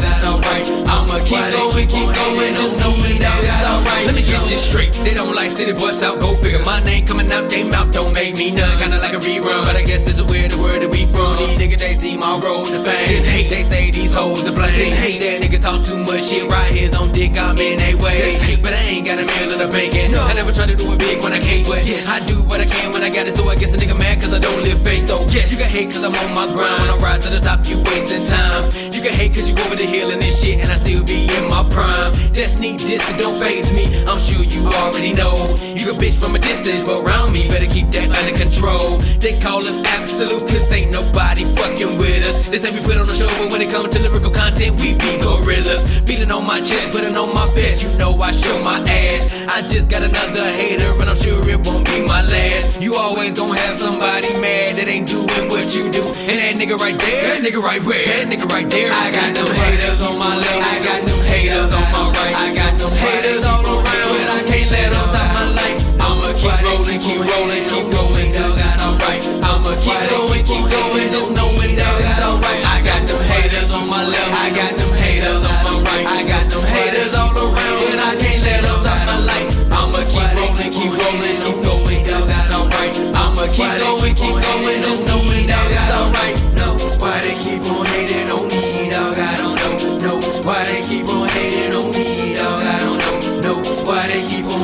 That's alright. I'ma keep going, just knowing that it's alright. Let me get this straight. They don't like City Boys out, go figure. My name coming out, they mouth don't make me nut. Kinda like a rerun, but I guess it's a weird the word that we from. These niggas, they see my road to fame. They say these hoes to blame. They hate that nigga talk too much shit. Right here's on dick, I'm in they way. But I ain't got a meal in the banking. I never try to do it big when I can't, but yes, I do what I can when I got it. So I guess a nigga mad cause I don't live fake. So yes, you can hate cause I'm on my grind. When I rise to the top, you wasting time. You can hate cause you over the hill and this shit, and I still be in my prime. Just need this, it don't faze me. I'm sure you already know. You can bitch from a distance, but around me, better keep that under control. They call us Ab-So-Lute cause ain't nobody fucking with us. They say we put on the show, but when it comes to lyrical content, we be gorillas. Beating on my chest, putting on my best. You know I show my ass. I just got another hater, but I'm sure it won't be my last. You always gon' have somebody mad that ain't doing what you do. And that nigga right there, that nigga right where, that nigga right there. I got them haters on my left, I got them haters on my right. I got them haters all around, but I can't let them stop my life. I'ma keep rolling, dog. That's alright. I'ma keep going, just knowing that it's alright. I got them haters on my left, I got them haters on my right. I got them haters all around, but I can't let them stop my life. I'ma keep rolling, dog. That's alright. I'ma keep going, just knowing that it's alright. No, why they keep on hating on me, dog? I don't know. No, why they keep on hating on me, dog? I don't know. No, why they keep on